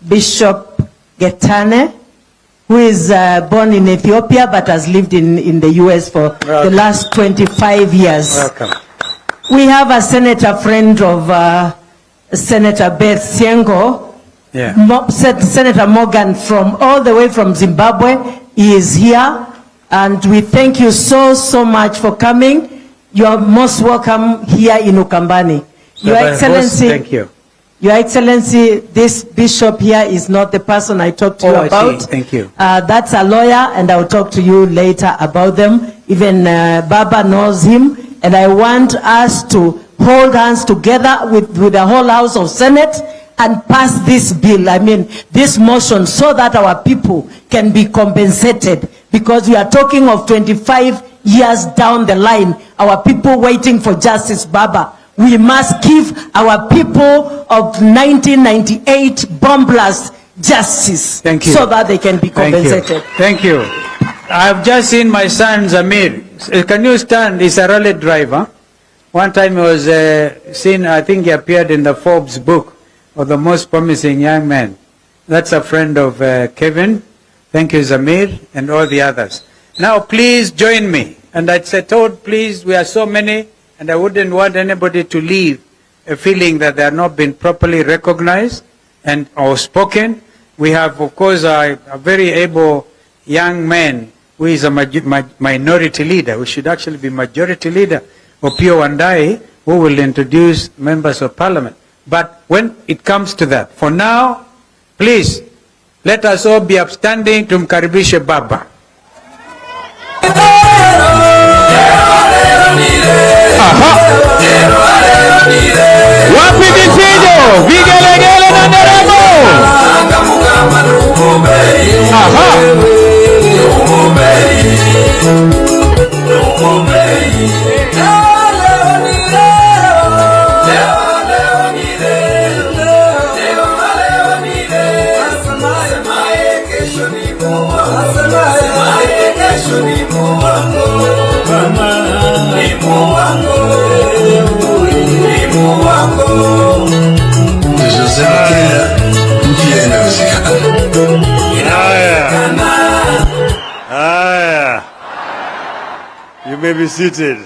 Bishop Getane, who is born in Ethiopia but has lived in the US for the last 25 years. Welcome. We have a senator friend of Senator Beth Siengo, yeah. Senator Morgan from all the way from Zimbabwe. He is here, and we thank you so much for coming. You are most welcome here in Ukambani. Your Excellency, thank you. Your Excellency, this bishop here is not the person I talked to you about. Thank you. That's a lawyer, and I'll talk to you later about them. Even Baba knows him, and I want us to hold hands together with the whole House of Senate and pass this bill, this motion, so that our people can be compensated, because we are talking of 25 years down the line, our people waiting for justice, Baba. We must give our people of 1998 bomb blast justice. Thank you. So that they can be compensated. Thank you. I've just seen my son Zamir. Can you stand? He's a rally driver. One time he was seen, I think he appeared in the Forbes book of the most promising young men. That's a friend of Kevin. Thank you, Zamir, and all the others. Now, please join me. And I said, please, we are so many, and I wouldn't want anybody to leave a feeling that they are not being properly recognized and or spoken. We have, of course, a very able young man who is a minority leader, who should actually be majority leader, Opio Wandai, who will introduce members of parliament. But when it comes to that, for now, please, let us all be upstanding to mkaribishe Baba. Wapi vifijo, vigelegele na nderemo. You may be seated.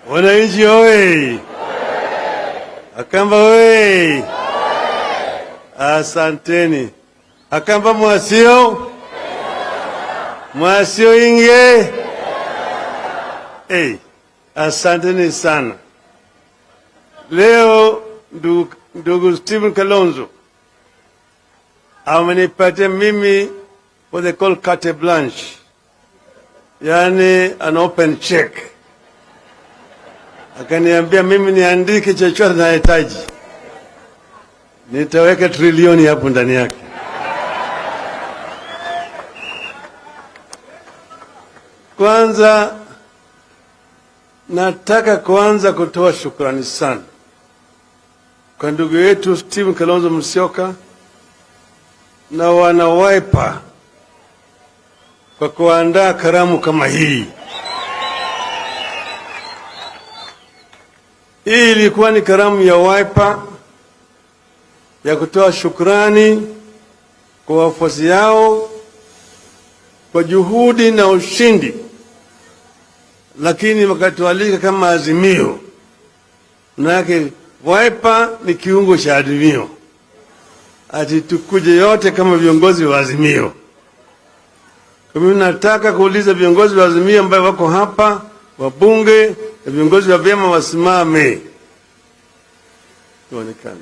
Wananchi hoye! Akamba hoye! Asanteni. Akamba mwasio? Mwasio inge? Hey, asanteni sana. Leo ndugu Stephen Kalonzo amenipatia mimi what they call carte blanche, yani an open check. Akaniambia mimi niandike chochote nahitaji. nitaweka trilioni hapo ndani yake. Kwanza nataka kwanza kutoa shukrani sana kwa ndugu yetu Steve Kalonzo Musyoka na wana Wiper kwa kuandaa karamu kama hii. Hii ilikuwa ni karamu ya Wiper ya kutoa shukrani kwa wafuasi yao kwa juhudi na ushindi, lakini wakatualika kama Azimio. Manake Wiper ni kiungo cha Azimio, ati tukuje yote kama viongozi wa Azimio. Kwa mimi nataka kuuliza viongozi wa Azimio ambao wako hapa, wabunge na viongozi wa vyama wasimame tuonekane.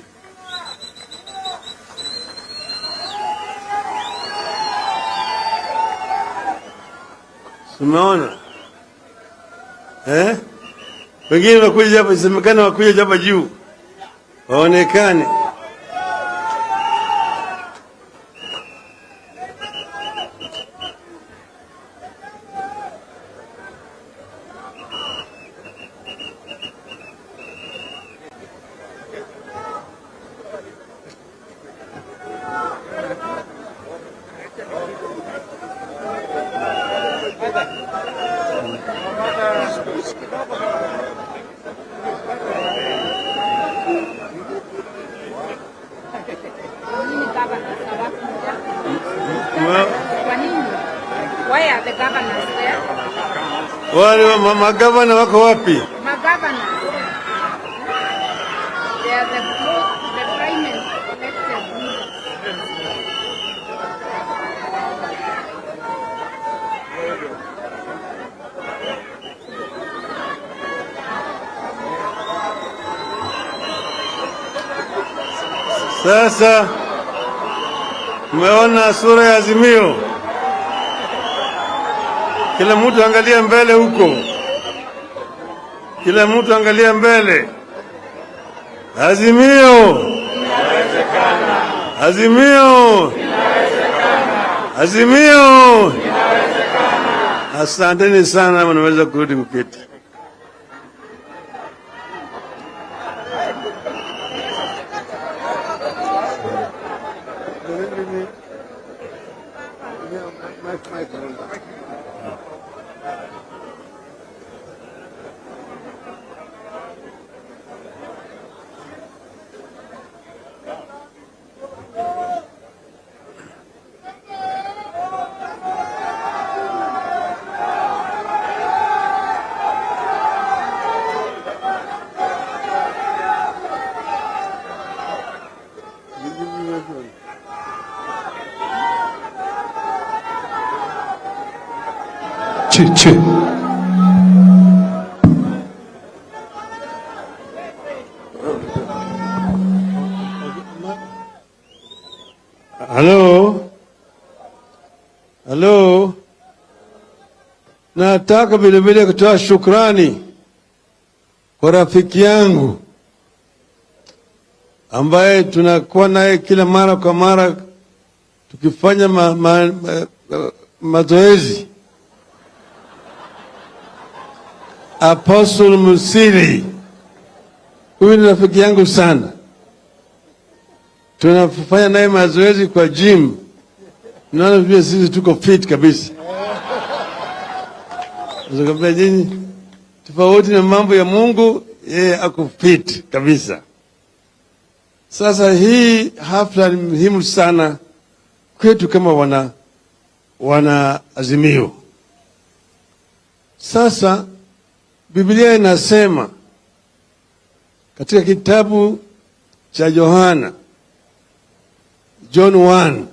Umeona? Wengine wakuja hapa, isemekana wakuja hapa juu. Waonekane. Why are the governors there? Wale magavana wako wapi? Magavana. They are the prime elected leaders. Sasa umeona sura ya Azimio. Kila mtu angalia mbele huko. Kila mtu angalia mbele. Azimio. Inawezekana. Azimio. Inawezekana. Azimio. Inawezekana. Asanteni sana, mnaweza kurudi kuketi. Hello? Hello? Nataka vile vile kutoa shukrani kwa rafiki yangu ambaye tunakuwa naye kila mara kwa mara tukifanya mazoezi. Apostle Musili. Huyu ni rafiki yangu sana. Tunafanya naye mazoezi kwa gym. Naona vile sisi tuko fit kabisa. Nzokambia nyinyi tofauti na mambo ya Mungu, yeye ako fit kabisa. Sasa hii hafla ni muhimu sana kwetu kama wana Azimio. Sasa Biblia inasema katika kitabu cha Yohana, John 1,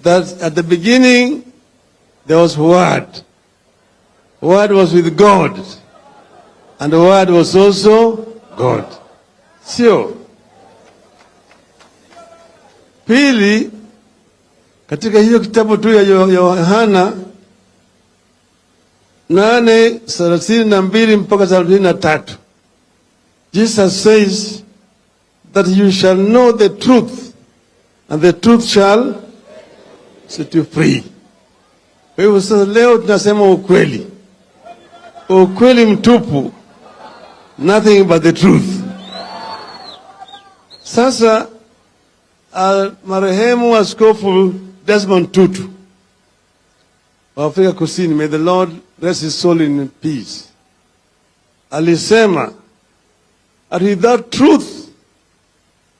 that at the beginning there was Word. Word was with God, and the Word was also God. Sio? Pili, katika hiyo kitabu tu ya Yohana 8:32 mpaka 33, Jesus says that you shall know the truth, and the truth shall set you free. Kwa hivyo sasa leo tunasema ukweli. Ukweli mtupu. Nothing but the truth. Sasa marehemu Askofu Desmond Tutu wa Afrika Kusini, may the Lord rest his soul in peace, alisema that without truth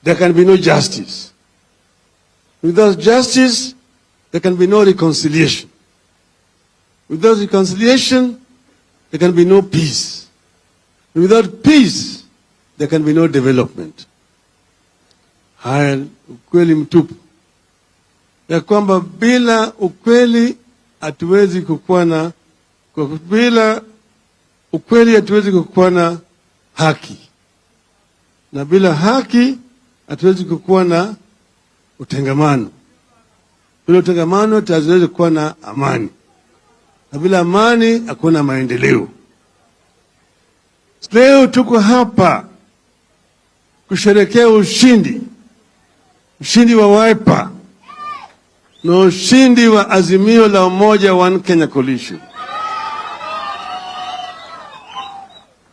there can be no justice. Without justice there can be no reconciliation. Without reconciliation there can be no peace. Without peace there can be no development. Haya ukweli mtupu, ya kwamba bila ukweli hatuwezi kukuwa na, bila ukweli hatuwezi kukuwa na haki, na bila haki hatuwezi kukuwa na utengamano, bila utengamano hatuwezi kuwa na amani, na bila amani hakuna maendeleo. Leo tuko hapa kusherehekea ushindi wa Wiper na ushindi wa Azimio la Umoja One Kenya Coalition.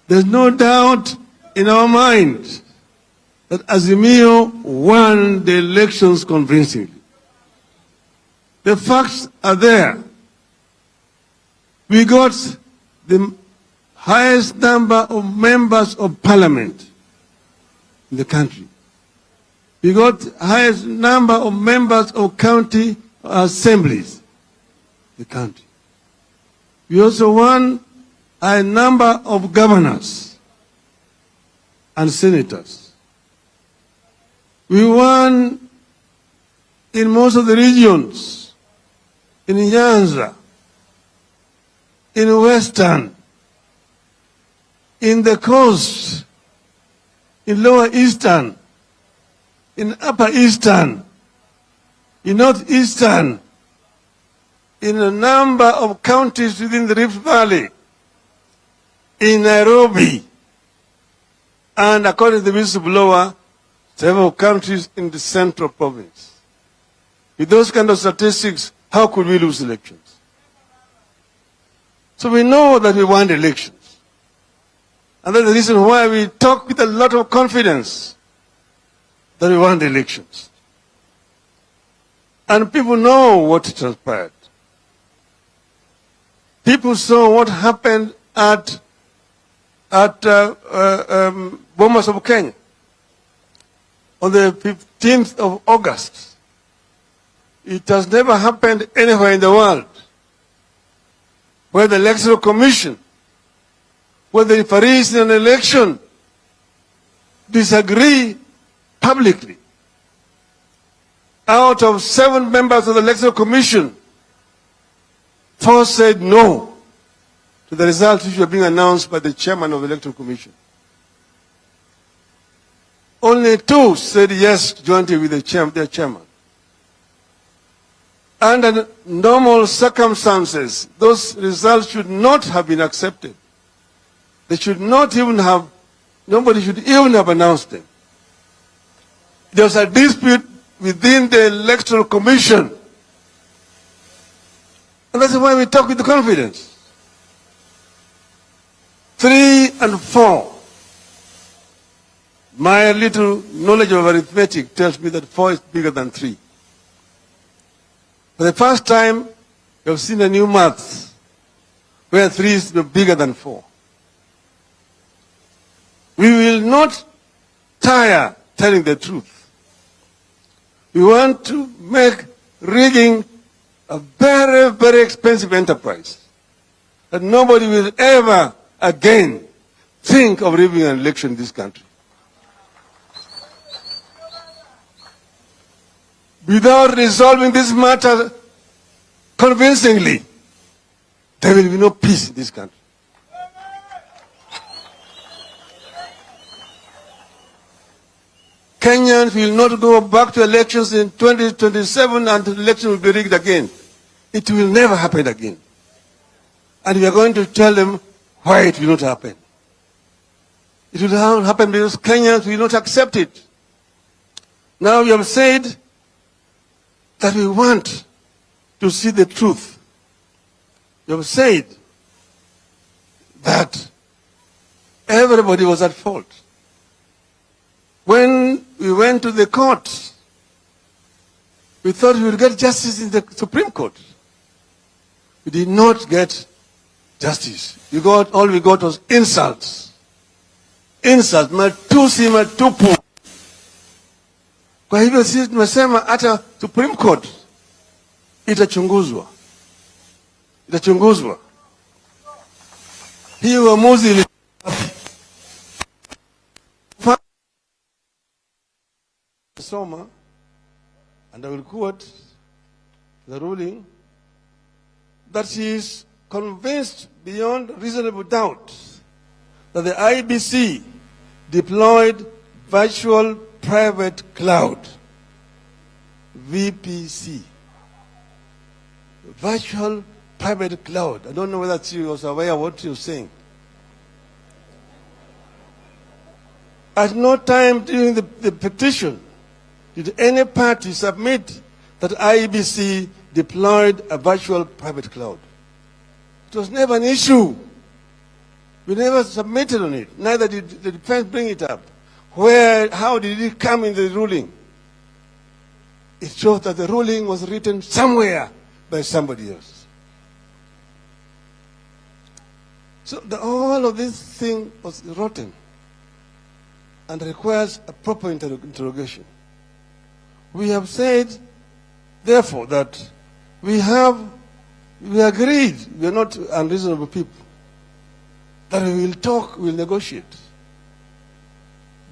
There's no doubt in our mind that Azimio won the elections convincingly. The facts are there. We got the highest number of members of parliament in the country. We got the highest number of members of county assemblies in the country. We also won a number of governors and senators. We won in most of the regions, in Nyanza, in Western, in the coast, in Lower Eastern, in Upper Eastern, in Northeastern, in a number of counties within the Rift Valley, in Nairobi, and according to the whistleblower, several countries in the Central Province. With those kind of statistics, how could we lose elections? So we know that we won elections. And that's the reason why we talk with a lot of confidence that we won the elections. And people know what transpired. People saw what happened at Bomas of Kenya on the 15th of August. It has never happened anywhere in the world where the Electoral Commission, where the referees in an election disagree publicly. Out of 7 members of the Electoral Commission, 4 said no to the results which were being announced by the chairman of the Electoral Commission. Only 2 said yes jointly with their chairman. Under normal circumstances, those results should not have been accepted. They should not even have, nobody should even have announced them. There was a dispute within the Electoral Commission. And that's why we talk with confidence. 3 and 4. My little knowledge of arithmetic tells me that 4 is bigger than 3. For the first time, we have seen a new math where 3 is bigger than 4. We will not tire telling the truth. We want to make rigging a very, very expensive enterprise that nobody will ever again think of rigging an election in this country. Without resolving this matter convincingly, there will be no peace in this country. Kenyans will not go back to elections in 2027 and the election will be rigged again. It will never happen again. And we are going to tell them why it will not happen. It will not happen because Kenyans will not accept it. Now we have said that we want to see the truth. We have said that everybody was at fault. When we went to the court, we thought we would get justice in the Supreme Court. We did not get justice. All we got was insults. Insults, matusi, matupu. Kwa hivyo sisi tumesema hata Supreme Court itachunguzwa. Itachunguzwa. Hii uamuzi ili Soma, and I will quote the ruling, that she is convinced beyond reasonable doubt that the IBC deployed virtual private cloud, VPC, virtual private cloud. I don't know whether she was aware of what you're saying. At no time during the petition did any party submit that IEBC deployed a virtual private cloud. It was never an issue. We never submitted on it. Neither did the defense bring it up. How did it come in the ruling? It shows that the ruling was written somewhere by somebody else. So all of this thing was rotten and requires a proper interrogation. We have said, therefore, that we agreed, we are not unreasonable people, that we will talk, we will negotiate.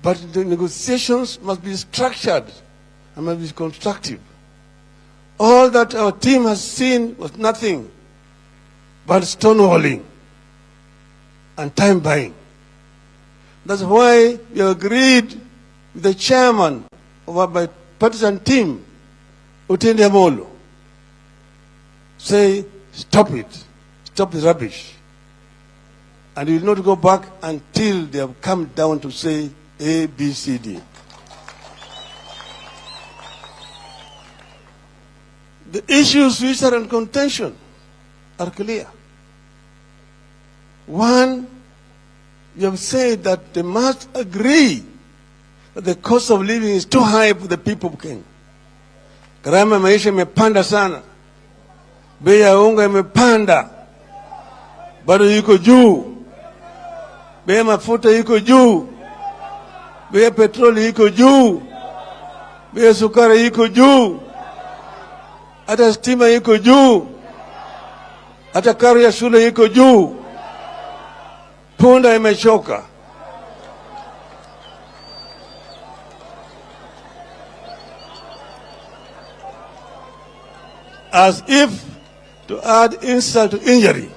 But the negotiations must be structured and must be constructive. All that our team has seen was nothing but stonewalling and time buying. That's why we agreed with the chairman of our bipartisan team, Utende Amolo, say, stop it, stop the rubbish. And we will not go back until they have come down to say A, B, C, D. The issues which are in contention are clear. One, you have said that they must agree that the cost of living is too high for the people of Kenya. Gharama ya maisha imepanda sana. Bei ya unga imepanda. Bado yuko juu. Bei ya mafuta yuko juu. Bei ya petroli yuko juu. Bei ya sukari yuko juu. Hata stima yuko juu. Hata karo ya shule yuko juu. Punda imechoka. As if to add insult to injury,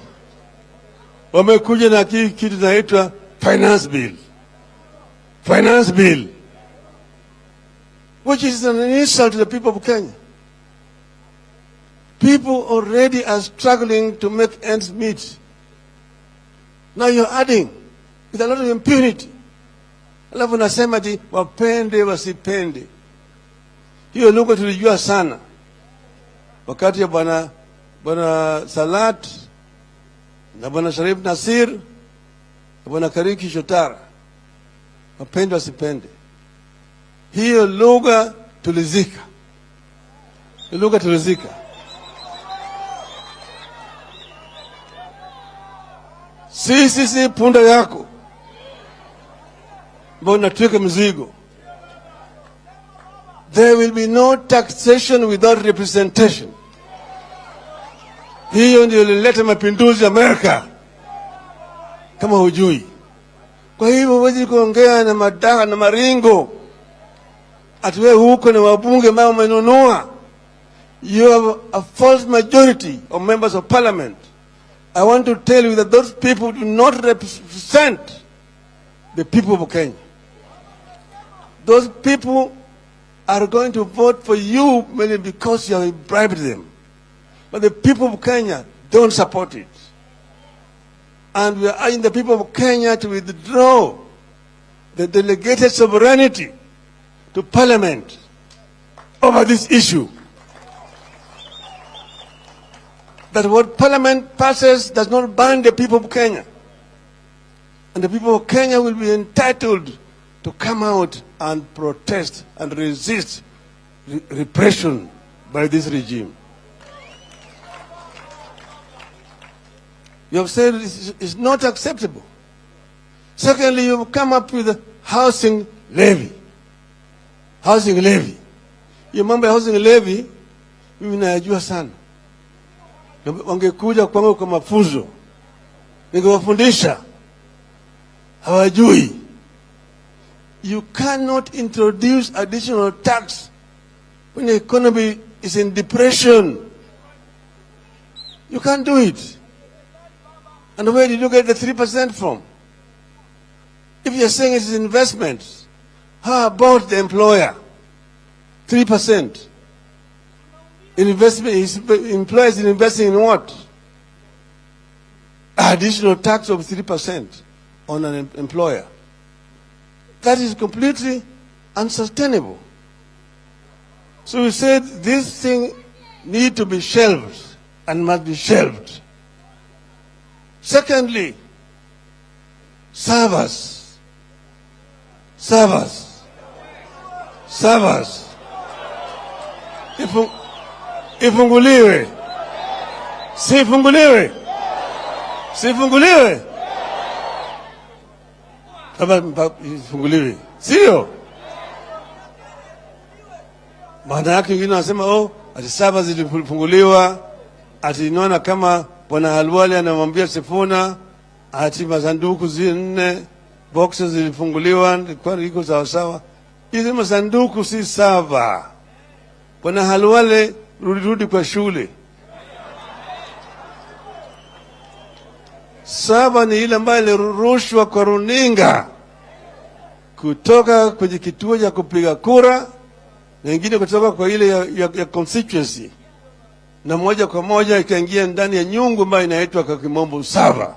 wamekuja na kitu inaitwa finance bill. Finance bill, which is an insult to the people of Kenya. People already are struggling to make ends meet. Now you're adding with a lot of impunity. Alafu nasema ati wapende wasipende. Hiyo lugha tulijua sana wakati ya bwana Salat na bwana Sharif Nasir na bwana Kariki Shotara. Wapende wasipende. Hiyo lugha tulizika. Hiyo lugha tulizika. Si punda yako. Mbona tuweke mzigo. There will be no taxation without representation. Hiyo ndio ilileta mapinduzi Amerika. Kama hujui. Kwa hivyo huwezi kuongea na madaha na maringo. Atiwe huko na wabunge ambao wamenunua. You have a false majority of members of parliament. I want to tell you that those people do not represent the people of Kenya. Those people are going to vote for you mainly because you have bribed them. But the people of Kenya don't support it. And we are urging the people of Kenya to withdraw the delegated sovereignty to parliament over this issue. That what Parliament passes does not bind the people of Kenya. And the people of Kenya will be entitled to come out and protest and resist repression by this regime. You have said it's not acceptable. Secondly, you have come up with a housing levy. Housing levy. You remember housing levy? Mimi najua sana. Wangekuja kwangu kwa mafunzo. Ningewafundisha. Hawajui. You cannot introduce additional tax when the economy is in depression. You can't do it. And where did you get the 3% from? If you're saying it's investments, how about the employer? 3%. Investment, employers investing in what? Additional tax of 3% on an employer. That is completely unsustainable. So we said this thing need to be shelved and must be shelved. Secondly, servers. Ifunguliwe. Sifunguliwe. Ifunguliwe. Sio? Maana yake wengine wanasema ati servers zilifunguliwa, ati inaona kama Bwana Halwale anamwambia Sifuna ati masanduku 4 boxes zilifunguliwa kwa iko sawa sawa. Hizo masanduku si sawa. Bwana Halwale, rudi kwa shule. Sawa ni ile ambayo ilirushwa kwa runinga kutoka kwenye kituo cha kupiga kura na nyingine kutoka kwa ile ya constituency, na moja kwa moja ikaingia ndani ya nyungu ambayo inaitwa kwa kimombo sava.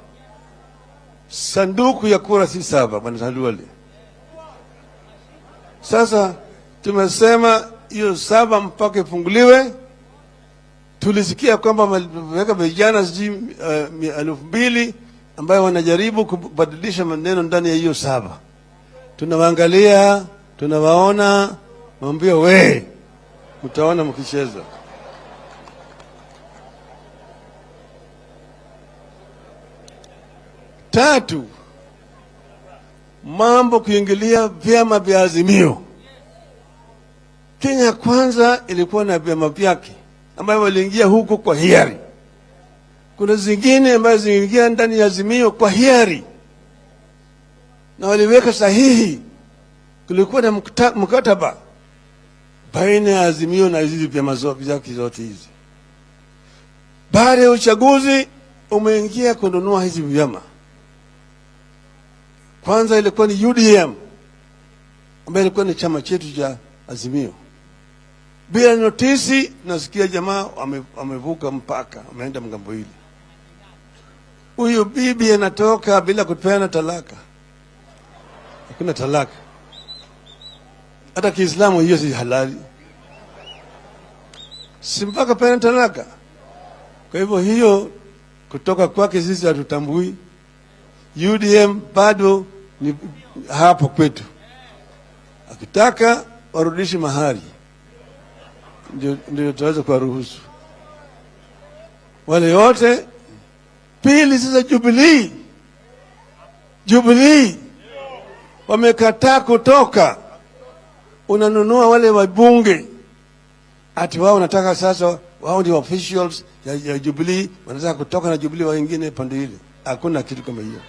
Sanduku ya kura si sava, Bwana Halwale. Sasa tumesema hiyo sava mpaka ifunguliwe. Tulisikia kwamba wameweka vijana 2,000 ambayo wanajaribu kubadilisha maneno ndani ya hiyo sava. Tunawaangalia, tunawaona, mwambie mtaona mkicheza. Tatu, mambo kuingilia vyama vya Azimio. Kenya Kwanza ilikuwa na vyama vyake ambayo waliingia huko kwa hiari. Kuna zingine ambazo ziliingia ndani ya Azimio kwa hiari na waliweka sahihi. Kulikuwa na mkataba baina ya Azimio na hizi vyama zote hizi. Baada ya uchaguzi umeingia kununua hizi vyama. Kwanza ilikuwa ni UDM ambayo ilikuwa ni chama chetu cha Azimio. Bila notisi nasikia jamaa wamevuka mpaka, wameenda mgambo hili. Huyu bibi anatoka bila kupeana talaka. Hakuna talaka. Hata Kiislamu hiyo si halali. Si mpaka peana talaka. Kwa hivyo hiyo kutoka kwake sisi hatutambui. UDM bado ni hapo kwetu. Akitaka warudishe mahari. Ndio tutaweza kuwaruhusu. Wale wote. Pili, sasa Jubilee wamekataa kutoka. Unanunua wale wabunge ati wao wanataka sasa wao ndio officials ya Jubilee, wanataka kutoka na Jubilee wengine pande ile. Hakuna kitu kama hiyo.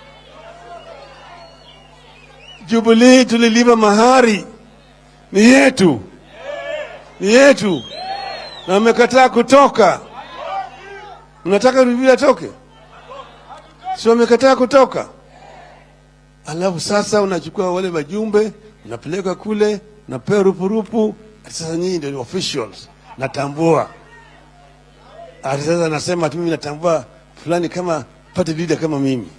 Jubilee tulilipa mahari ni yetu. Na wamekataa kutoka. Unataka Jubilee atoke? Sio, wamekataa kutoka. Alafu sasa unachukua wale wajumbe, unapeleka kule, unapewa rupurupu, sasa nyinyi ndio officials. Natambua. Sasa nasema mimi natambua fulani kama party leader kama mimi.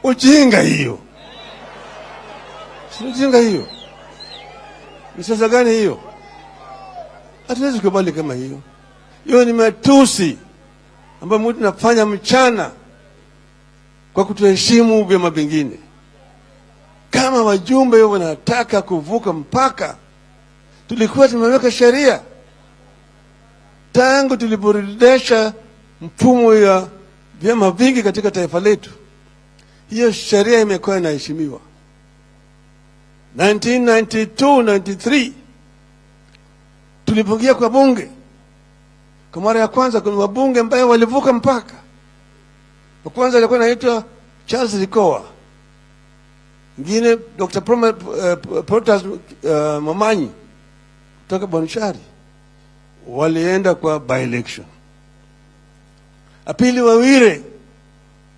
Ujinga hiyo. Si ujinga hiyo. Ni sasa gani hiyo? Hatuwezi kukubali kama hiyo. Hiyo ni matusi ambayo mtu anafanya mchana kwa kutoheshimu vyama vingine. Kama wajumbe wanataka kuvuka mpaka, tulikuwa tumeweka sheria tangu tuliporejesha mfumo ya vyama vingi katika taifa letu. Hiyo sheria imekuwa inaheshimiwa. 1992-93 tulipoingia kwa bunge, kwa mara ya kwanza kuna wabunge ambao walivuka mpaka. Wa kwanza alikuwa anaitwa Charles Likoa, mwingine Dr. Prauyers Mamanyi kutoka Bonchari, walienda kwa by-election. Apili Wawire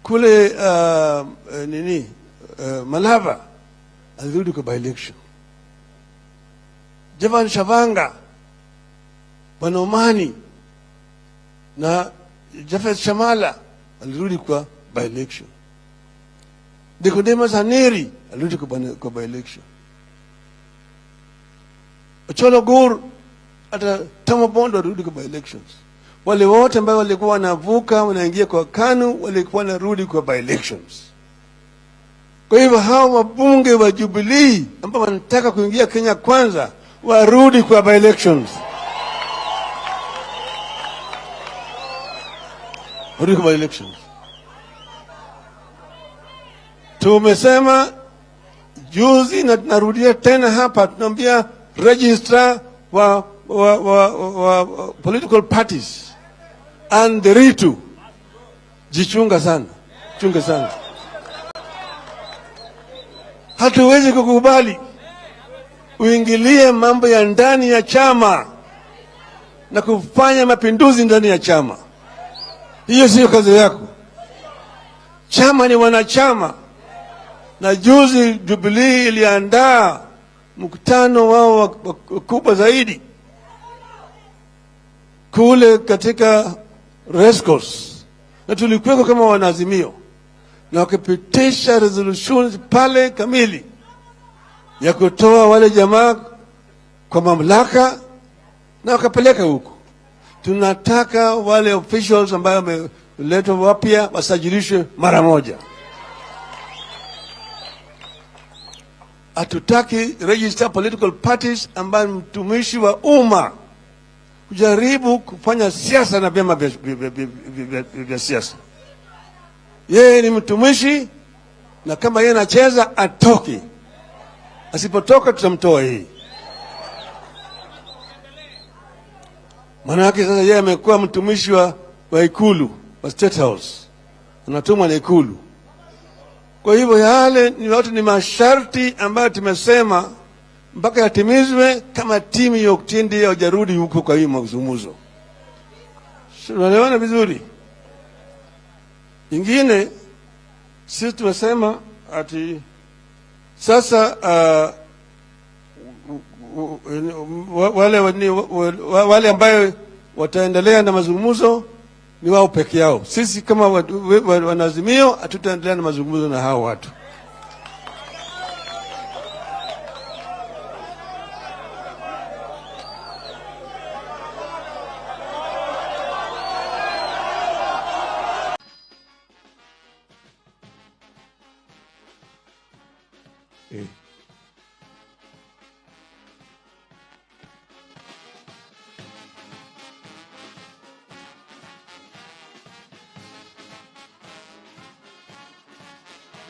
kule Malava alirudi kwa by-election. Javan Shavanga, Banomani na Jafet Shamala alirudi kwa by-election. Nicodemus Aneri alirudi kwa by-election. Ocholo Gur hata Tama Bondo alirudi kwa by-elections. Wale wote ambao walikuwa wanavuka wanaingia kwa KANU walikuwa wanarudi kwa by-elections. Kwa hivyo hao wabunge wa Jubilee ambao wanataka kuingia Kenya kwanza warudi kwa by-elections. Warudi kwa by-elections. Tumesema juzi na tunarudia tena hapa, tunaambia registrar wa political parties and the RUTO, jichunga sana, chunga sana. Hatuwezi kukubali uingilie mambo ya ndani ya chama na kufanya mapinduzi ndani ya chama. Hiyo sio kazi yako. Chama ni wanachama, na juzi Jubilee iliandaa mkutano wao kubwa zaidi kule katika Rescos, na tulikuwa kama wanaazimio, na wakapitisha resolutions pale kamili ya kutoa wale jamaa kwa mamlaka na wakapeleka huko. Tunataka wale officials ambao wameletwa wapya wasajilishwe mara moja. Hatutaki register political parties ambayo mtumishi wa umma kujaribu kufanya siasa na vyama vya siasa. Yeye ni mtumishi, na kama yeye anacheza atoke. Asipotoka tutamtoa yeye. Maana yake sasa yeye amekuwa mtumishi wa ikulu, wa State House. Anatumwa na ikulu. Kwa hivyo yale ni yote ni masharti ambayo tumesema mpaka yatimizwe kama timu ya Oktendi hajarudi huko kwa hii mazungumzo. Tunaelewana vizuri? Ingine sisi tumesema ati sasa wale ambayo wataendelea na mazungumzo ni wao peke yao. Sisi kama wanaazimio hatutaendelea na mazungumzo na hao watu.